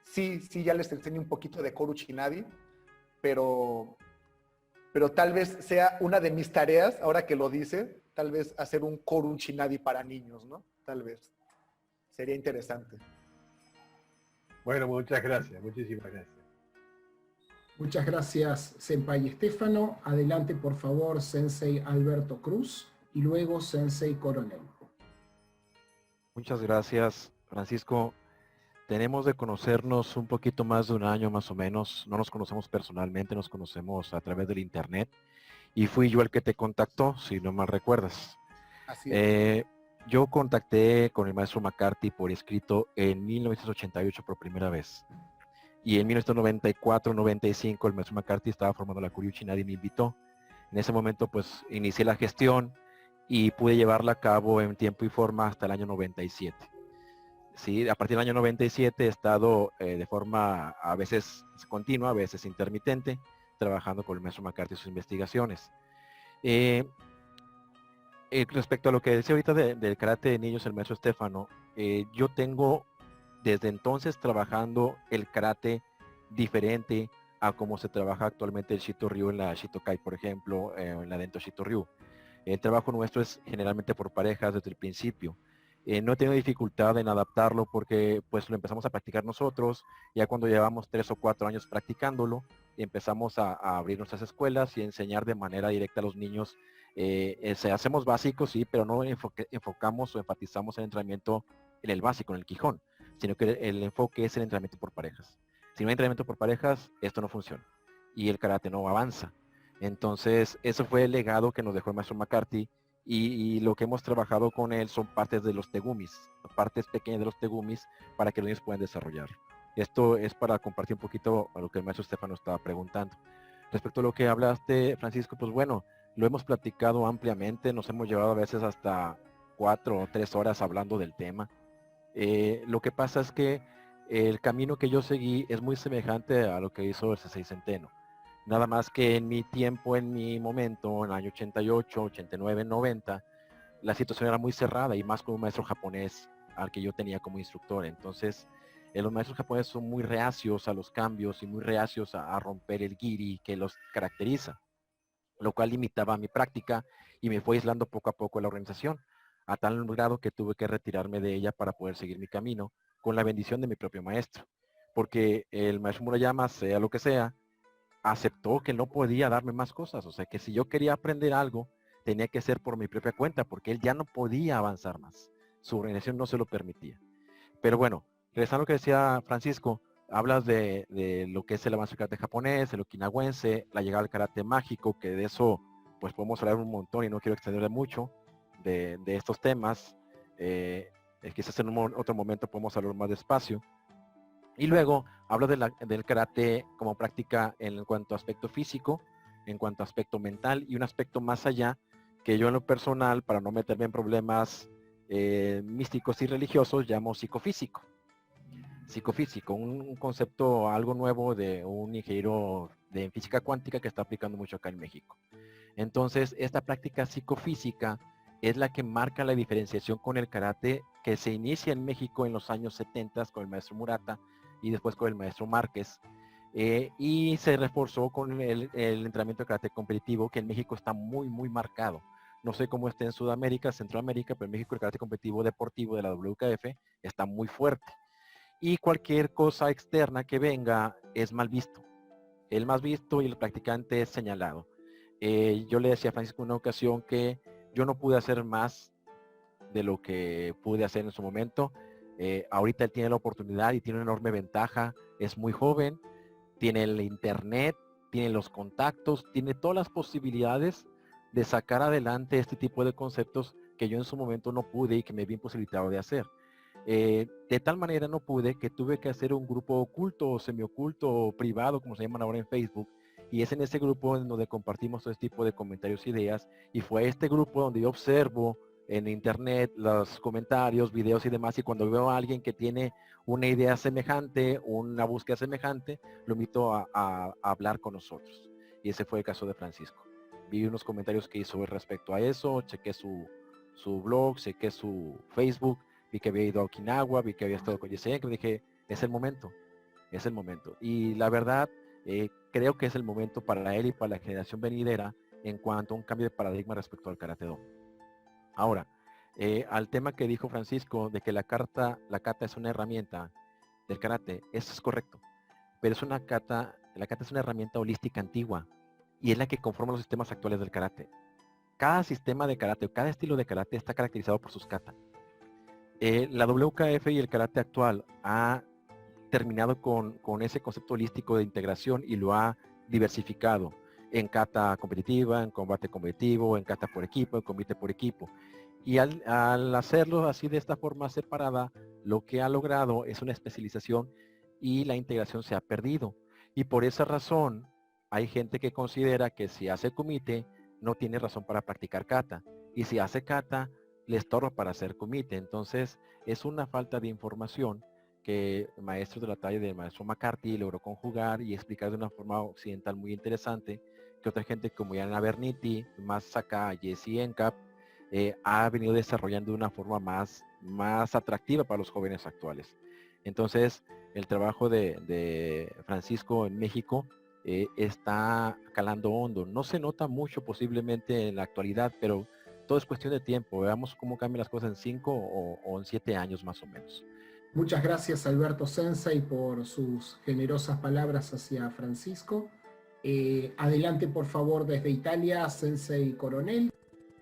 sí, ya les enseño un poquito de Kori Uchinadi, pero tal vez sea una de mis tareas, ahora que lo dice, tal vez hacer un Kori Uchinadi para niños, ¿no? Tal vez. Sería interesante. Bueno, muchas gracias, muchísimas gracias. Muchas gracias, Senpai Estefano. Adelante, por favor, Sensei Alberto Cruz y luego Sensei Coronel. Muchas gracias, Francisco. Tenemos de conocernos un poquito más de un año más o menos. No nos conocemos personalmente, nos conocemos a través del internet. Y fui yo el que te contactó, si no mal recuerdas. Así es. Yo contacté con el maestro McCarthy por escrito en 1988 por primera vez. Y en 1994-95 el maestro McCarthy estaba formando la Kori Uchinadi y me invitó. En ese momento pues inicié la gestión y pude llevarla a cabo en tiempo y forma hasta el año 97. Sí, a partir del año 97 he estado de forma a veces continua, a veces intermitente, trabajando con el maestro McCarthy y sus investigaciones. Respecto a lo que decía ahorita del karate de niños, el maestro Estefano, yo tengo desde entonces trabajando el karate diferente a como se trabaja actualmente el Shito Ryu en la Shitokai, por ejemplo, en la Dento Shito Ryu. El trabajo nuestro es generalmente por parejas desde el principio. No he tenido dificultad en adaptarlo porque pues lo empezamos a practicar nosotros, ya cuando llevamos 3 o 4 años practicándolo, empezamos a abrir nuestras escuelas y enseñar de manera directa a los niños. Hacemos básicos, sí, pero no enfocamos o enfatizamos el entrenamiento en el básico, en el Quijón, sino que el enfoque es el entrenamiento por parejas. Si no hay entrenamiento por parejas, esto no funciona y el karate no avanza. Entonces, eso fue el legado que nos dejó el maestro McCarthy y lo que hemos trabajado con él son partes de los tegumis, partes pequeñas de los tegumis para que los niños puedan desarrollar. Esto es para compartir un poquito a lo que el maestro Estefano estaba preguntando. Respecto a lo que hablaste, Francisco, pues bueno, lo hemos platicado ampliamente, nos hemos llevado a veces hasta 4 o 3 horas hablando del tema. Lo que pasa es que el camino que yo seguí es muy semejante a lo que hizo el Sensei Centeno. Nada más que en mi tiempo, en mi momento, en el año 88, 89, 90, la situación era muy cerrada y más con un maestro japonés al que yo tenía como instructor. Entonces, los maestros japoneses son muy reacios a los cambios y muy reacios a romper el giri que los caracteriza, lo cual limitaba mi práctica y me fue aislando poco a poco la organización, a tal grado que tuve que retirarme de ella para poder seguir mi camino con la bendición de mi propio maestro. Porque el maestro Murayama, sea lo que sea, aceptó que no podía darme más cosas. O sea, que si yo quería aprender algo, tenía que ser por mi propia cuenta, porque él ya no podía avanzar más. Su organización no se lo permitía. Pero bueno, regresando a lo que decía Francisco, hablas de lo que es el avance del karate japonés, el okinawense, la llegada al karate mágico, que de eso pues podemos hablar un montón y no quiero extenderle mucho de estos temas. Quizás en otro momento podemos hablar más despacio. Y luego hablo del karate como práctica en cuanto a aspecto físico, en cuanto a aspecto mental y un aspecto más allá que yo en lo personal, para no meterme en problemas místicos y religiosos, llamo psicofísico. Psicofísico, un concepto algo nuevo de un ingeniero de física cuántica que está aplicando mucho acá en México. Entonces, esta práctica psicofísica es la que marca la diferenciación con el karate que se inicia en México en los años 70 con el maestro Murata y después con el maestro Márquez. Y se reforzó con el entrenamiento de karate competitivo, que en México está muy marcado. No sé cómo está en Sudamérica, Centroamérica, pero en México el karate competitivo deportivo de la WKF está muy fuerte. Y cualquier cosa externa que venga es mal visto. El más visto y el practicante es señalado. Yo le decía a Francisco en una ocasión que yo no pude hacer más de lo que pude hacer en su momento. Ahorita él tiene la oportunidad y tiene una enorme ventaja. Es muy joven, tiene el internet, tiene los contactos, tiene todas las posibilidades de sacar adelante este tipo de conceptos que yo en su momento no pude y que me vi imposibilitado de hacer. De tal manera no pude que tuve que hacer un grupo oculto o semioculto o privado, como se llaman ahora en Facebook, y es en ese grupo en donde compartimos todo este tipo de comentarios e ideas, y fue este grupo donde yo observo en internet los comentarios, videos y demás, y cuando veo a alguien que tiene una idea semejante, una búsqueda semejante, lo invito a hablar con nosotros. Y ese fue el caso de Francisco. Vi unos comentarios que hizo respecto a eso, chequé su blog, chequé su Facebook, vi que había ido a Okinawa, vi que había estado con Yesen, que dije, es el momento. Y la verdad, creo que es el momento para él y para la generación venidera en cuanto a un cambio de paradigma respecto al Karate-Do. Ahora, al tema que dijo Francisco de que la kata es una herramienta del karate, eso es correcto, pero la kata es una herramienta holística antigua y es la que conforma los sistemas actuales del karate. Cada sistema de karate o cada estilo de karate está caracterizado por sus kata. La WKF y el karate actual ha terminado con ese concepto holístico de integración y lo ha diversificado en kata competitiva, en combate competitivo, en kata por equipo, en combate por equipo. Y al hacerlo así de esta forma separada, lo que ha logrado es una especialización y la integración se ha perdido. Y por esa razón hay gente que considera que si hace kumite no tiene razón para practicar kata. Y si hace kata le estorba para hacer kumite. Entonces es una falta de información que maestros de la talla del maestro McCarthy logró conjugar y explicar de una forma occidental muy interesante, que otra gente como Yana Berniti, más acá Jesse Encap, ha venido desarrollando de una forma más atractiva para los jóvenes actuales. Entonces, el trabajo de Francisco en México está calando hondo. No se nota mucho posiblemente en la actualidad, pero todo es cuestión de tiempo. Veamos cómo cambian las cosas en 5 o en 7 años más o menos. Muchas gracias Alberto Sensei por sus generosas palabras hacia Francisco. Adelante por favor desde Italia, Sensei Coronel.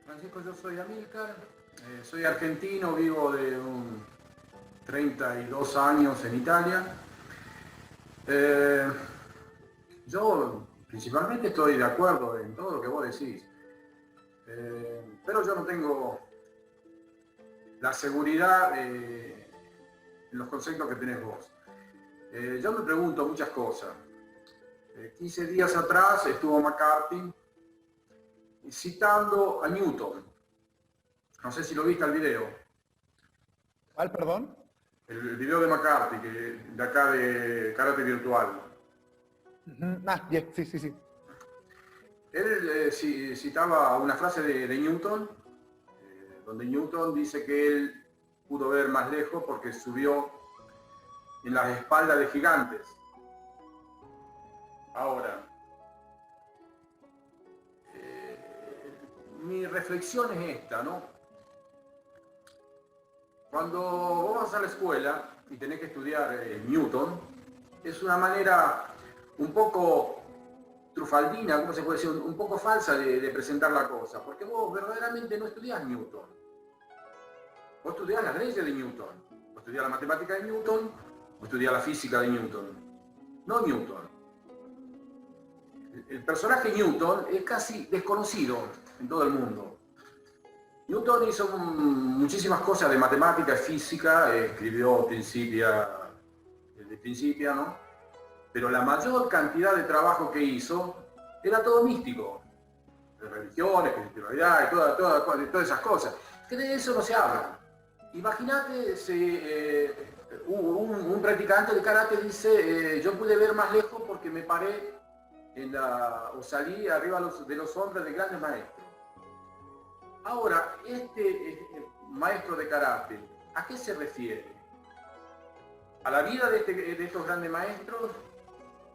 Francisco, yo soy Amílcar, soy argentino, vivo de 32 años en Italia. Yo principalmente estoy de acuerdo en todo lo que vos decís, pero yo no tengo la seguridad en los conceptos que tenés vos. Yo me pregunto muchas cosas. 15 días atrás estuvo McCarthy citando a Newton. No sé si lo viste el video. ¿Cuál, perdón? El video de McCarthy, de acá de Karate Virtual. Bien, sí. Él citaba una frase de Newton, donde Newton dice que él pudo ver más lejos porque subió en las espaldas de gigantes. Ahora, mi reflexión es esta, ¿no? Cuando vos vas a la escuela y tenés que estudiar Newton, es una manera un poco trufaldina, ¿cómo se puede decir? Un poco falsa de presentar la cosa, porque vos verdaderamente no estudiás Newton. Vos estudiás las leyes de Newton, vos estudiás la matemática de Newton estudiar la física de Newton. No Newton. El personaje Newton es casi desconocido en todo el mundo. Newton hizo muchísimas cosas de matemática, física, escribió Principia, el de Principia, ¿no? Pero la mayor cantidad de trabajo que hizo era todo místico, de religión, espiritualidad y todas esas cosas. Que de eso no se habla. Imagínate, un practicante de karate dice, yo pude ver más lejos porque me paré o salí arriba de los hombres de grandes maestros. Ahora, este maestro de karate, ¿a qué se refiere? ¿A la vida de estos grandes maestros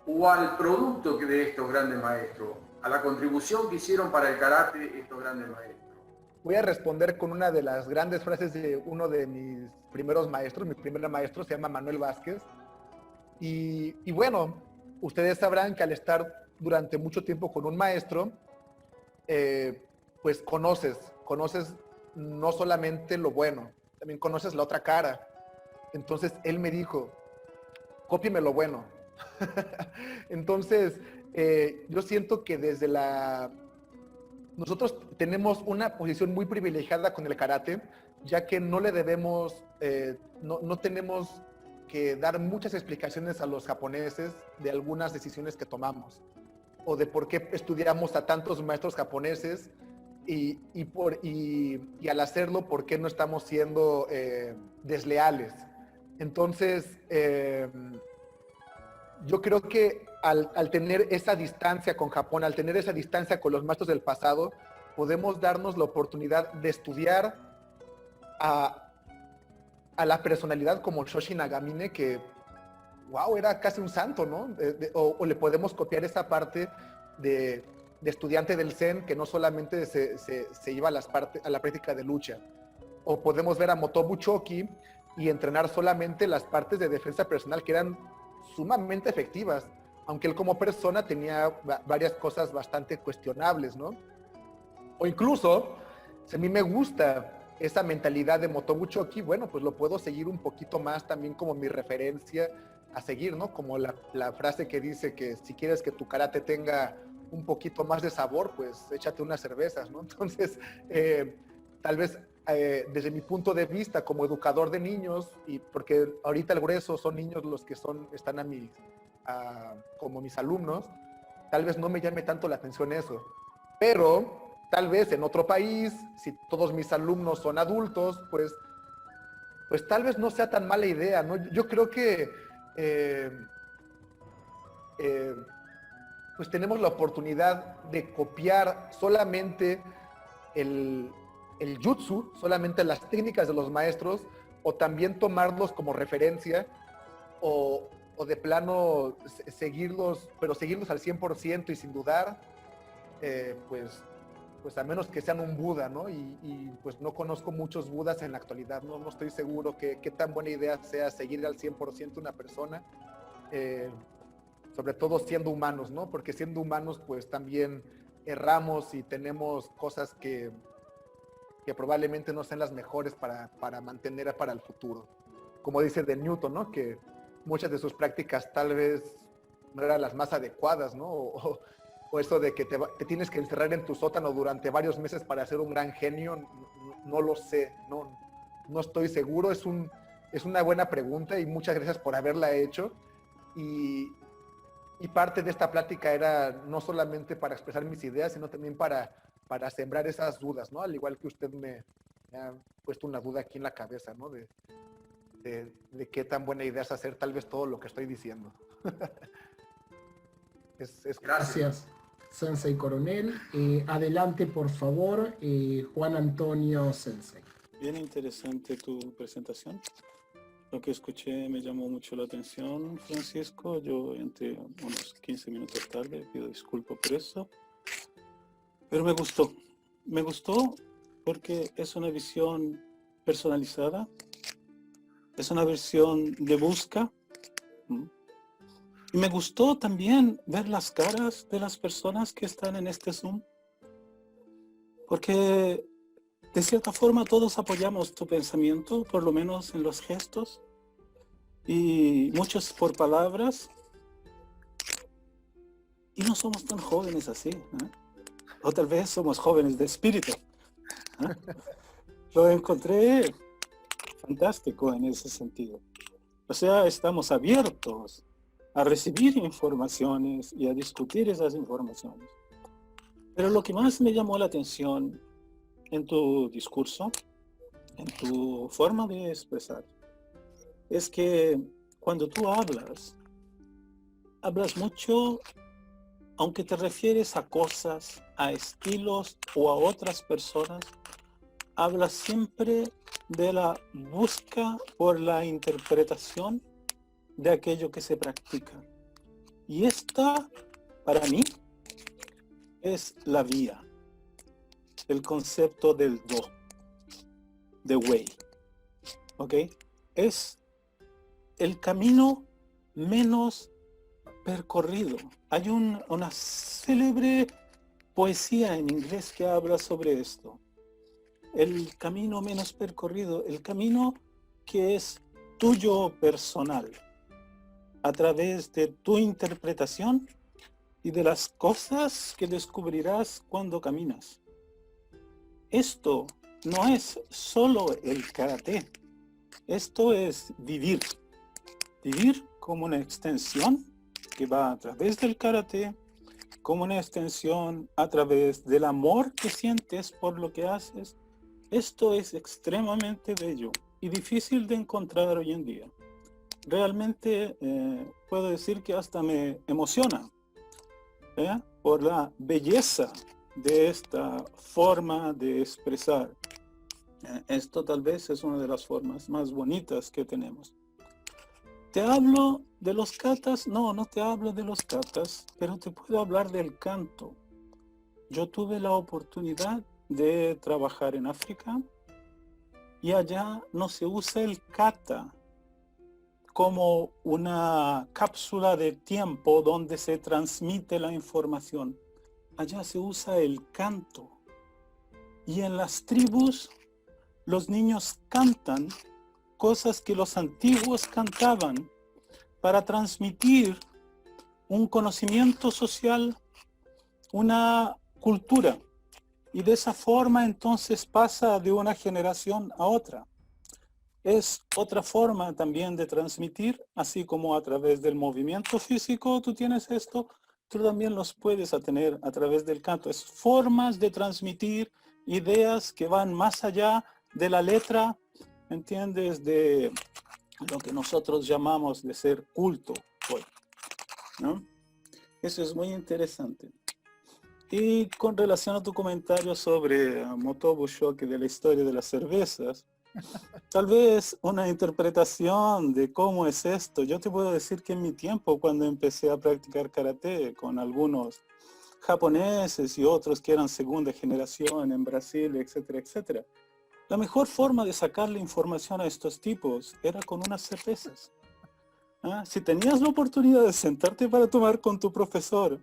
o al producto de estos grandes maestros? ¿A la contribución que hicieron para el karate estos grandes maestros? Voy a responder con una de las grandes frases de uno de mis primeros maestros. Mi primer maestro se llama Manuel Vázquez. Y bueno, ustedes sabrán que al estar durante mucho tiempo con un maestro, pues conoces no solamente lo bueno, también conoces la otra cara. Entonces él me dijo, cópieme lo bueno. Entonces, yo siento que nosotros tenemos una posición muy privilegiada con el karate, ya que no le debemos, no tenemos que dar muchas explicaciones a los japoneses de algunas decisiones que tomamos, o de por qué estudiamos a tantos maestros japoneses, y al hacerlo, por qué no estamos siendo desleales. Entonces, yo creo que al tener esa distancia con Japón, al tener esa distancia con los maestros del pasado, podemos darnos la oportunidad de estudiar a la personalidad como Shoshi Nagamine, que, wow, era casi un santo, ¿no? O le podemos copiar esa parte de estudiante del Zen, que no solamente se iba a la práctica de lucha. O podemos ver a Motobu Choki y entrenar solamente las partes de defensa personal, que eran sumamente efectivas, aunque él como persona tenía varias cosas bastante cuestionables, ¿no? O incluso, si a mí me gusta esa mentalidad de Motobu Choki, bueno, pues lo puedo seguir un poquito más también como mi referencia a seguir, ¿no? Como la frase que dice que si quieres que tu karate tenga un poquito más de sabor, pues échate unas cervezas, ¿no? Entonces, tal vez desde mi punto de vista como educador de niños, y porque ahorita el grueso son niños los que están como mis alumnos, tal vez no me llame tanto la atención eso, pero tal vez en otro país, si todos mis alumnos son adultos, pues tal vez no sea tan mala idea, ¿no? Yo creo que pues tenemos la oportunidad de copiar solamente el jutsu, solamente las técnicas de los maestros, o también tomarlos como referencia, o de plano seguirlos, pero seguirlos al 100% y sin dudar, pues a menos que sean un Buda, ¿no? Y pues no conozco muchos Budas en la actualidad, no estoy seguro qué tan buena idea sea seguir al 100% una persona, sobre todo siendo humanos, ¿no? Porque siendo humanos, pues también erramos y tenemos cosas que probablemente no sean las mejores para mantener para el futuro. Como dice de Newton, ¿no? Que muchas de sus prácticas tal vez no eran las más adecuadas, ¿no? O eso de que te tienes que encerrar en tu sótano durante varios meses para ser un gran genio, no lo sé, no estoy seguro. Es una buena pregunta y muchas gracias por haberla hecho. Y parte de esta plática era no solamente para expresar mis ideas, sino también para sembrar esas dudas, ¿no? Al igual que usted me ha puesto una duda aquí en la cabeza, ¿no? De qué tan buena idea es hacer tal vez todo lo que estoy diciendo. Gracias, Sensei Coronel. Adelante, por favor, Juan Antonio Sensei. Bien interesante tu presentación. Lo que escuché me llamó mucho la atención, Francisco. Yo entré unos 15 minutos tarde, pido disculpas por eso. Pero me gustó porque es una visión personalizada, es una visión de busca. Y me gustó también ver las caras de las personas que están en este Zoom, porque de cierta forma todos apoyamos tu pensamiento, por lo menos en los gestos. y muchos por palabras, y no somos tan jóvenes así, ¿eh? O tal vez somos jóvenes de espíritu, ¿eh? Lo encontré fantástico en ese sentido. O sea, estamos abiertos a recibir informaciones y a discutir esas informaciones. Pero lo que más me llamó la atención en tu discurso, en tu forma de expresar, es que cuando tú hablas mucho, aunque te refieres a cosas, a estilos o a otras personas, hablas siempre de la busca por la interpretación de aquello que se practica. Y esta, para mí, es la vía, el concepto del do, the way, ¿ok? Es el camino menos percorrido. Hay una célebre poesía en inglés que habla sobre esto. El camino menos percorrido, el camino que es tuyo personal, a través de tu interpretación y de las cosas que descubrirás cuando caminas. Esto no es solo el karate, esto es vivir. Vivir como una extensión que va a través del karate, como una extensión a través del amor que sientes por lo que haces. Esto es extremadamente bello y difícil de encontrar hoy en día. Realmente puedo decir que hasta me emociona por la belleza de esta forma de expresar. Esto tal vez es una de las formas más bonitas que tenemos. ¿Te hablo de los katas? No, no te hablo de los katas, pero te puedo hablar del canto. Yo tuve la oportunidad de trabajar en África y allá no se usa el kata como una cápsula de tiempo donde se transmite la información. Allá se usa el canto. Y en las tribus los niños cantan cosas que los antiguos cantaban para transmitir un conocimiento social, una cultura. Y de esa forma entonces pasa de una generación a otra. Es otra forma también de transmitir, así como a través del movimiento físico tú tienes esto, tú también los puedes tener a través del canto. Es formas de transmitir ideas que van más allá de la letra, ¿entiendes? De lo que nosotros llamamos de ser culto hoy, ¿no? Eso es muy interesante. Y con relación a tu comentario sobre Motobu Shoki de la historia de las cervezas, tal vez una interpretación de cómo es esto. Yo te puedo decir que en mi tiempo, cuando empecé a practicar karate con algunos japoneses y otros que eran segunda generación en Brasil, etcétera, etcétera, la mejor forma de sacarle información a estos tipos era con unas cervezas. ¿Ah? Si tenías la oportunidad de sentarte para tomar con tu profesor,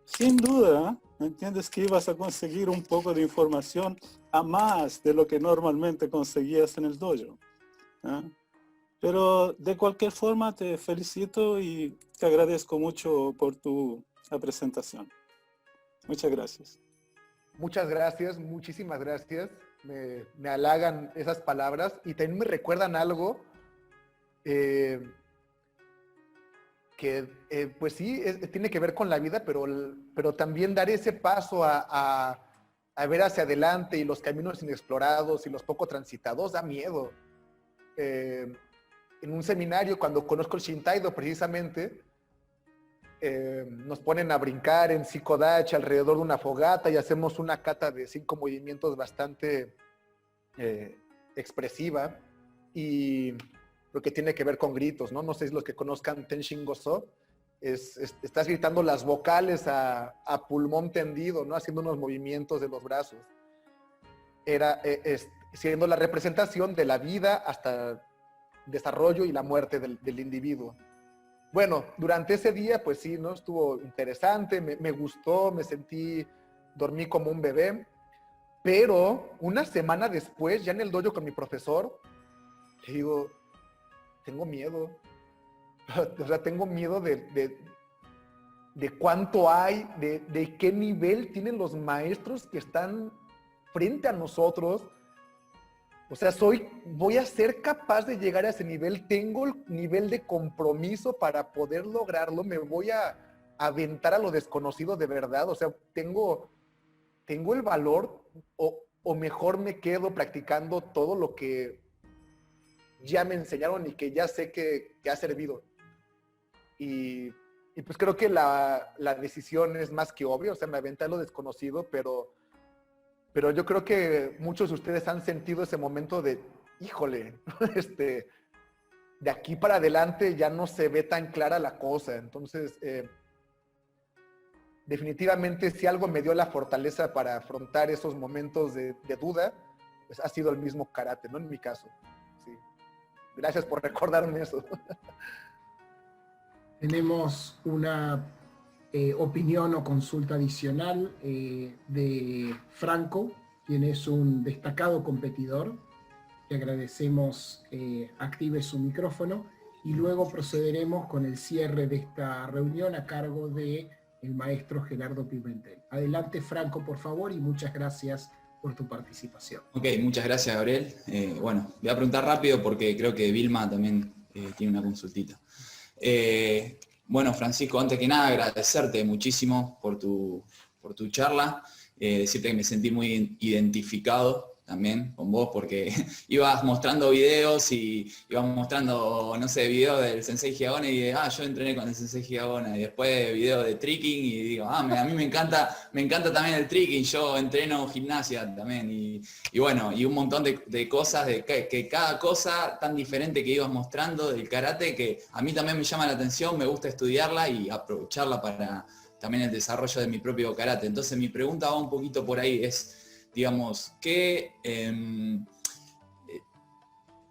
sin duda, entiendes que ibas a conseguir un poco de información a más de lo que normalmente conseguías en el dojo. ¿Ah? Pero de cualquier forma te felicito y te agradezco mucho por tu presentación. Muchas gracias. Muchas gracias, muchísimas gracias. Me halagan esas palabras y también me recuerdan algo que pues sí, tiene que ver con la vida, pero también dar ese paso a ver hacia adelante y los caminos inexplorados y los poco transitados da miedo. En un seminario, cuando conozco el Shintaido precisamente, nos ponen a brincar en Shikodachi alrededor de una fogata y hacemos una kata de 5 movimientos bastante expresiva y lo que tiene que ver con gritos, ¿no? No sé si los que conozcan Tenshin Gozo, estás gritando las vocales a pulmón tendido, ¿no? Haciendo unos movimientos de los brazos. Era siendo la representación de la vida hasta el desarrollo y la muerte del individuo. Bueno, durante ese día, pues sí, ¿no? Estuvo interesante, me gustó, dormí como un bebé, pero una semana después, ya en el dojo con mi profesor, le digo, tengo miedo. O sea, tengo miedo de cuánto hay, de qué nivel tienen los maestros que están frente a nosotros. O sea, voy a ser capaz de llegar a ese nivel, tengo el nivel de compromiso para poder lograrlo, me voy a aventar a lo desconocido de verdad. O sea, tengo el valor o mejor me quedo practicando todo lo que ya me enseñaron y que ya sé que ha servido. Y pues creo que la decisión es más que obvia. O sea, me aventé a lo desconocido, pero yo creo que muchos de ustedes han sentido ese momento de, híjole, de aquí para adelante ya no se ve tan clara la cosa. Entonces, definitivamente si algo me dio la fortaleza para afrontar esos momentos de duda, pues ha sido el mismo karate, ¿no? En mi caso. Sí. Gracias por recordarme eso. Tenemos una opinión o consulta adicional de Franco, quien es un destacado competidor. Le agradecemos active su micrófono y luego procederemos con el cierre de esta reunión a cargo de el maestro Gerardo Pimentel. Adelante, Franco, por favor, y muchas gracias por tu participación. Ok, muchas gracias, Gabriel. Bueno, voy a preguntar rápido porque creo que Vilma también tiene una consultita. Bueno, Francisco, antes que nada agradecerte muchísimo por tu charla, decirte que me sentí muy identificado también con vos porque ibas mostrando videos y ibas mostrando, no sé, videos del Sensei Higagona y yo entrené con el Sensei Higagona y después videos de tricking y digo, a mí me encanta también el tricking, yo entreno gimnasia también y bueno, y un montón de cosas, que cada cosa tan diferente que ibas mostrando del karate que a mí también me llama la atención, me gusta estudiarla y aprovecharla para también el desarrollo de mi propio karate. Entonces mi pregunta va un poquito por ahí, es, digamos, ¿qué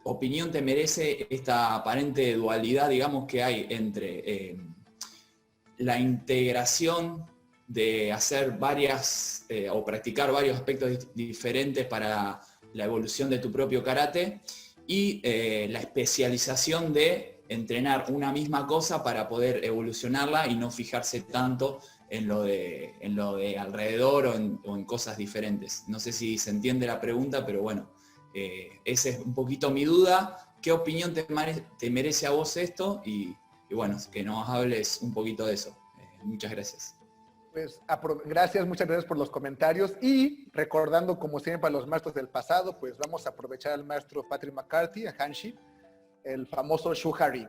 opinión te merece esta aparente dualidad, digamos, que hay entre la integración de hacer varias o practicar varios aspectos diferentes para la evolución de tu propio karate y la especialización de entrenar una misma cosa para poder evolucionarla y no fijarse tanto en lo de alrededor o en cosas diferentes? No sé si se entiende la pregunta, pero bueno, esa es un poquito mi duda. ¿Qué opinión te merece a vos esto? Y bueno, que nos hables un poquito de eso. Muchas gracias. Pues gracias, muchas gracias por los comentarios y recordando como siempre a los maestros del pasado, pues vamos a aprovechar al maestro Patrick McCarthy, a Hanshi, el famoso Shuhari.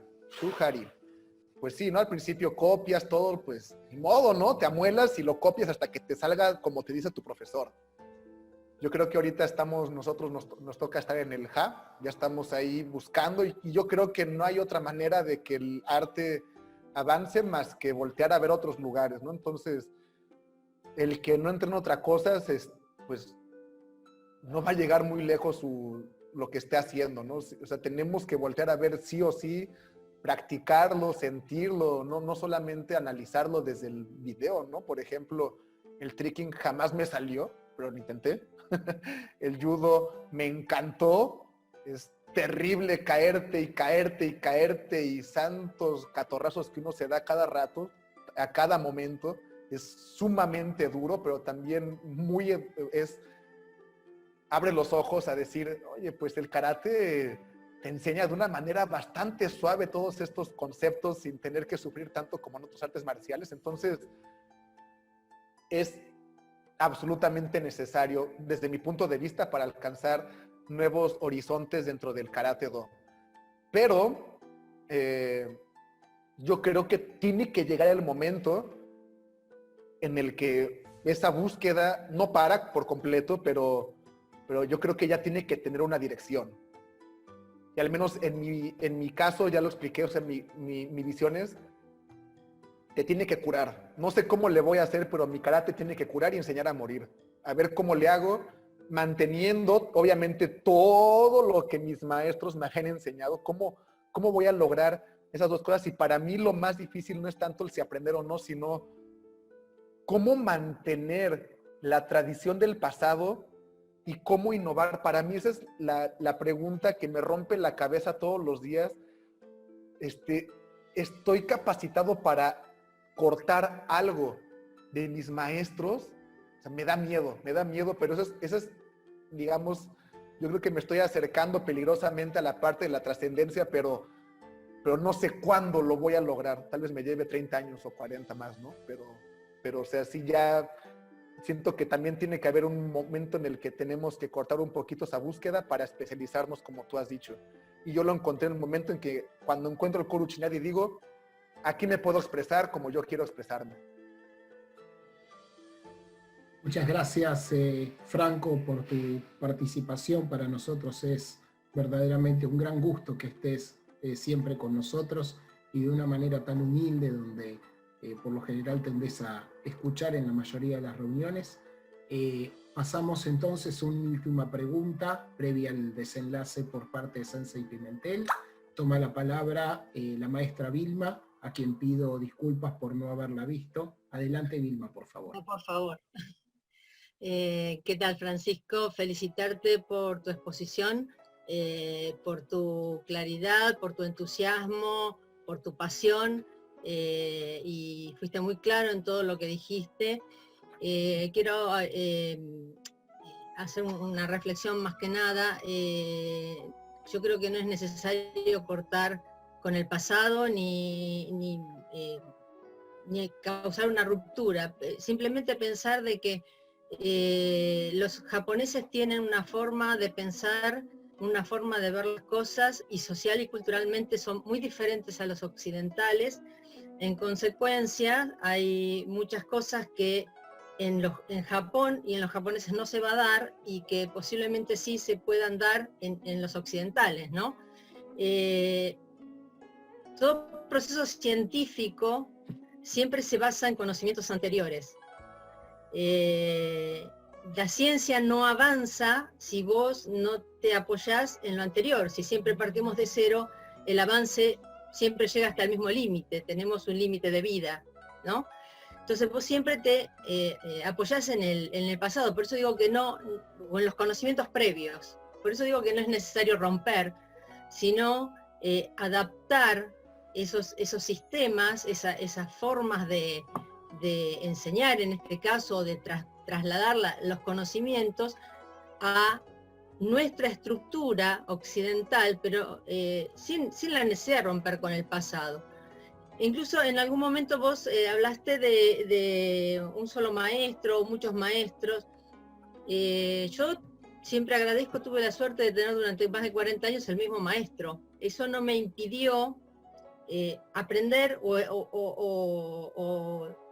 Pues sí, ¿no? Al principio copias todo, pues, ni modo, ¿no? Te amuelas y lo copias hasta que te salga como te dice tu profesor. Yo creo que ahorita nos toca estar en el ja, ya estamos ahí buscando y yo creo que no hay otra manera de que el arte avance más que voltear a ver otros lugares, ¿no? Entonces, el que no entre en otra cosa, pues, no va a llegar muy lejos lo que esté haciendo, ¿no? O sea, tenemos que voltear a ver sí o sí, practicarlo, sentirlo, no solamente analizarlo desde el video, ¿no? Por ejemplo, el tricking jamás me salió, pero lo intenté. El judo me encantó. Es terrible caerte y santos catorrazos que uno se da cada rato, a cada momento. Es sumamente duro, pero también abre los ojos a decir, oye, pues el karate te enseña de una manera bastante suave todos estos conceptos sin tener que sufrir tanto como en otras artes marciales. Entonces, es absolutamente necesario, desde mi punto de vista, para alcanzar nuevos horizontes dentro del Karate Do. Pero yo creo que tiene que llegar el momento en el que esa búsqueda no para por completo, pero yo creo que ya tiene que tener una dirección. Y al menos en mi caso, ya lo expliqué, o sea, mi visión es, te tiene que curar. No sé cómo le voy a hacer, pero mi karate tiene que curar y enseñar a morir. A ver cómo le hago, manteniendo, obviamente, todo lo que mis maestros me han enseñado. ¿Cómo voy a lograr esas dos cosas? Y para mí lo más difícil no es tanto el si aprender o no, sino cómo mantener la tradición del pasado y cómo innovar. Para mí esa es la pregunta que me rompe la cabeza todos los días. estoy capacitado para cortar algo de mis maestros. O sea, me da miedo, pero eso es, digamos, yo creo que me estoy acercando peligrosamente a la parte de la trascendencia, pero no sé cuándo lo voy a lograr. Tal vez me lleve 30 años o 40 más, ¿no? Pero o sea, sí ya siento que también tiene que haber un momento en el que tenemos que cortar un poquito esa búsqueda para especializarnos, como tú has dicho. Y yo lo encontré en el momento en que cuando encuentro el Koru Chinadi digo, aquí me puedo expresar como yo quiero expresarme. Muchas gracias, Franco, por tu participación. Para nosotros es verdaderamente un gran gusto que estés siempre con nosotros y de una manera tan humilde, donde por lo general tendés a escuchar en la mayoría de las reuniones. Pasamos entonces a una última pregunta previa al desenlace por parte de Sensei Pimentel. Toma la palabra la maestra Vilma, a quien pido disculpas por no haberla visto. Adelante, Vilma, por favor. No, por favor. ¿Qué tal, Francisco? Felicitarte por tu exposición, por tu claridad, por tu entusiasmo, por tu pasión, y fuiste muy claro en todo lo que dijiste. Quiero hacer una reflexión más que nada. Yo creo que no es necesario cortar con el pasado ni causar una ruptura, simplemente pensar de que los japoneses tienen una forma de pensar, una forma de ver las cosas, y social y culturalmente son muy diferentes a los occidentales. En consecuencia, hay muchas cosas que en Japón y en los japoneses no se va a dar, y que posiblemente sí se puedan dar en los occidentales, ¿no? Todo proceso científico siempre se basa en conocimientos anteriores. La ciencia no avanza si vos no te apoyás en lo anterior. Si siempre partimos de cero, el avance siempre llega hasta el mismo límite, tenemos un límite de vida, ¿no? Entonces vos siempre te apoyás en el pasado, por eso digo que no, o en los conocimientos previos, por eso digo que no es necesario romper, sino adaptar esos sistemas, esas formas de enseñar, en este caso, de trasladar los conocimientos a nuestra estructura occidental, pero sin la necesidad de romper con el pasado. Incluso en algún momento vos hablaste de un solo maestro o muchos maestros. Yo siempre agradezco, tuve la suerte de tener durante más de 40 años el mismo maestro. Eso no me impidió aprender o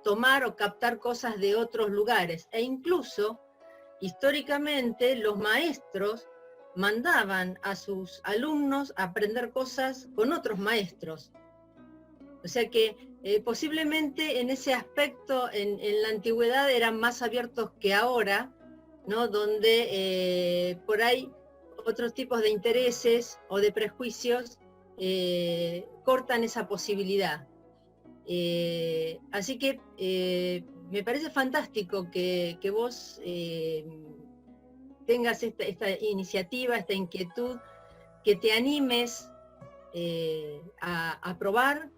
tomar o captar cosas de otros lugares. E incluso, históricamente, los maestros mandaban a sus alumnos a aprender cosas con otros maestros. O sea que posiblemente en ese aspecto, en la antigüedad eran más abiertos que ahora, ¿no? Donde por ahí otros tipos de intereses o de prejuicios cortan esa posibilidad. Así que me parece fantástico que vos tengas esta iniciativa, esta inquietud, que te animes a probar,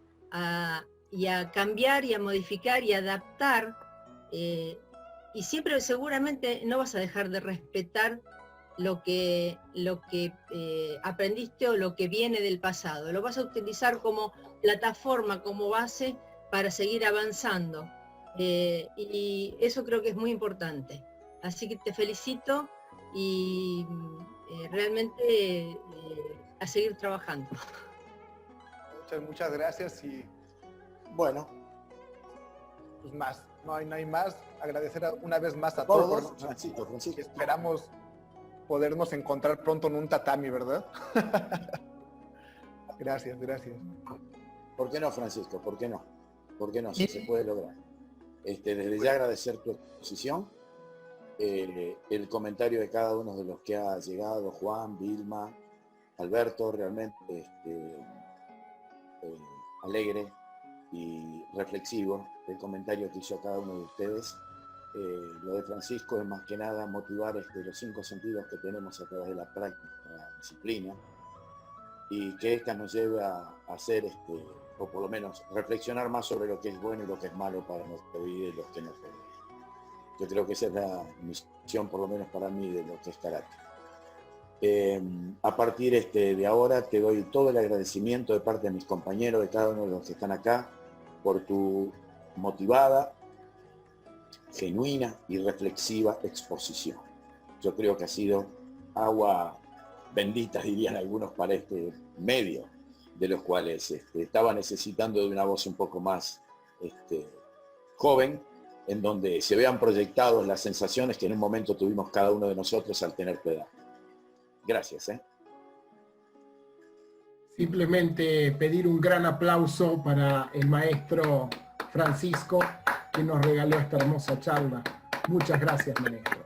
y a cambiar y a modificar y a adaptar, y siempre seguramente no vas a dejar de respetar lo que aprendiste o lo que viene del pasado. Lo vas a utilizar como plataforma, como base para seguir avanzando, y eso creo que es muy importante. Así que te felicito y realmente a seguir trabajando. Muchas gracias y bueno, pues más, no hay más. Agradecer una vez más a todos. Francisco. Esperamos podernos encontrar pronto en un tatami, ¿verdad? Gracias. ¿Por qué no, Francisco? ¿Por qué no? Sí. Si se puede lograr. Desde ya agradecer tu exposición, el comentario de cada uno de los que ha llegado, Juan, Vilma, Alberto, realmente alegre y reflexivo el comentario que hizo cada uno de ustedes. Lo de Francisco es más que nada motivar los 5 sentidos que tenemos a través de la práctica, la disciplina, y que esta nos lleve a hacer o por lo menos reflexionar más sobre lo que es bueno y lo que es malo para nuestra vida y los que nos rodean. Yo creo que esa es la misión, por lo menos para mí, de lo que es karate. A partir de ahora te doy todo el agradecimiento de parte de mis compañeros, de cada uno de los que están acá, por tu motivada, genuina y reflexiva exposición. Yo creo que ha sido agua bendita, dirían algunos, para este medio, de los cuales estaba necesitando de una voz un poco más joven, en donde se vean proyectados las sensaciones que en un momento tuvimos cada uno de nosotros al tener tu edad. Gracias. Simplemente pedir un gran aplauso para el maestro Francisco, que nos regaló esta hermosa charla. Muchas gracias, maestro.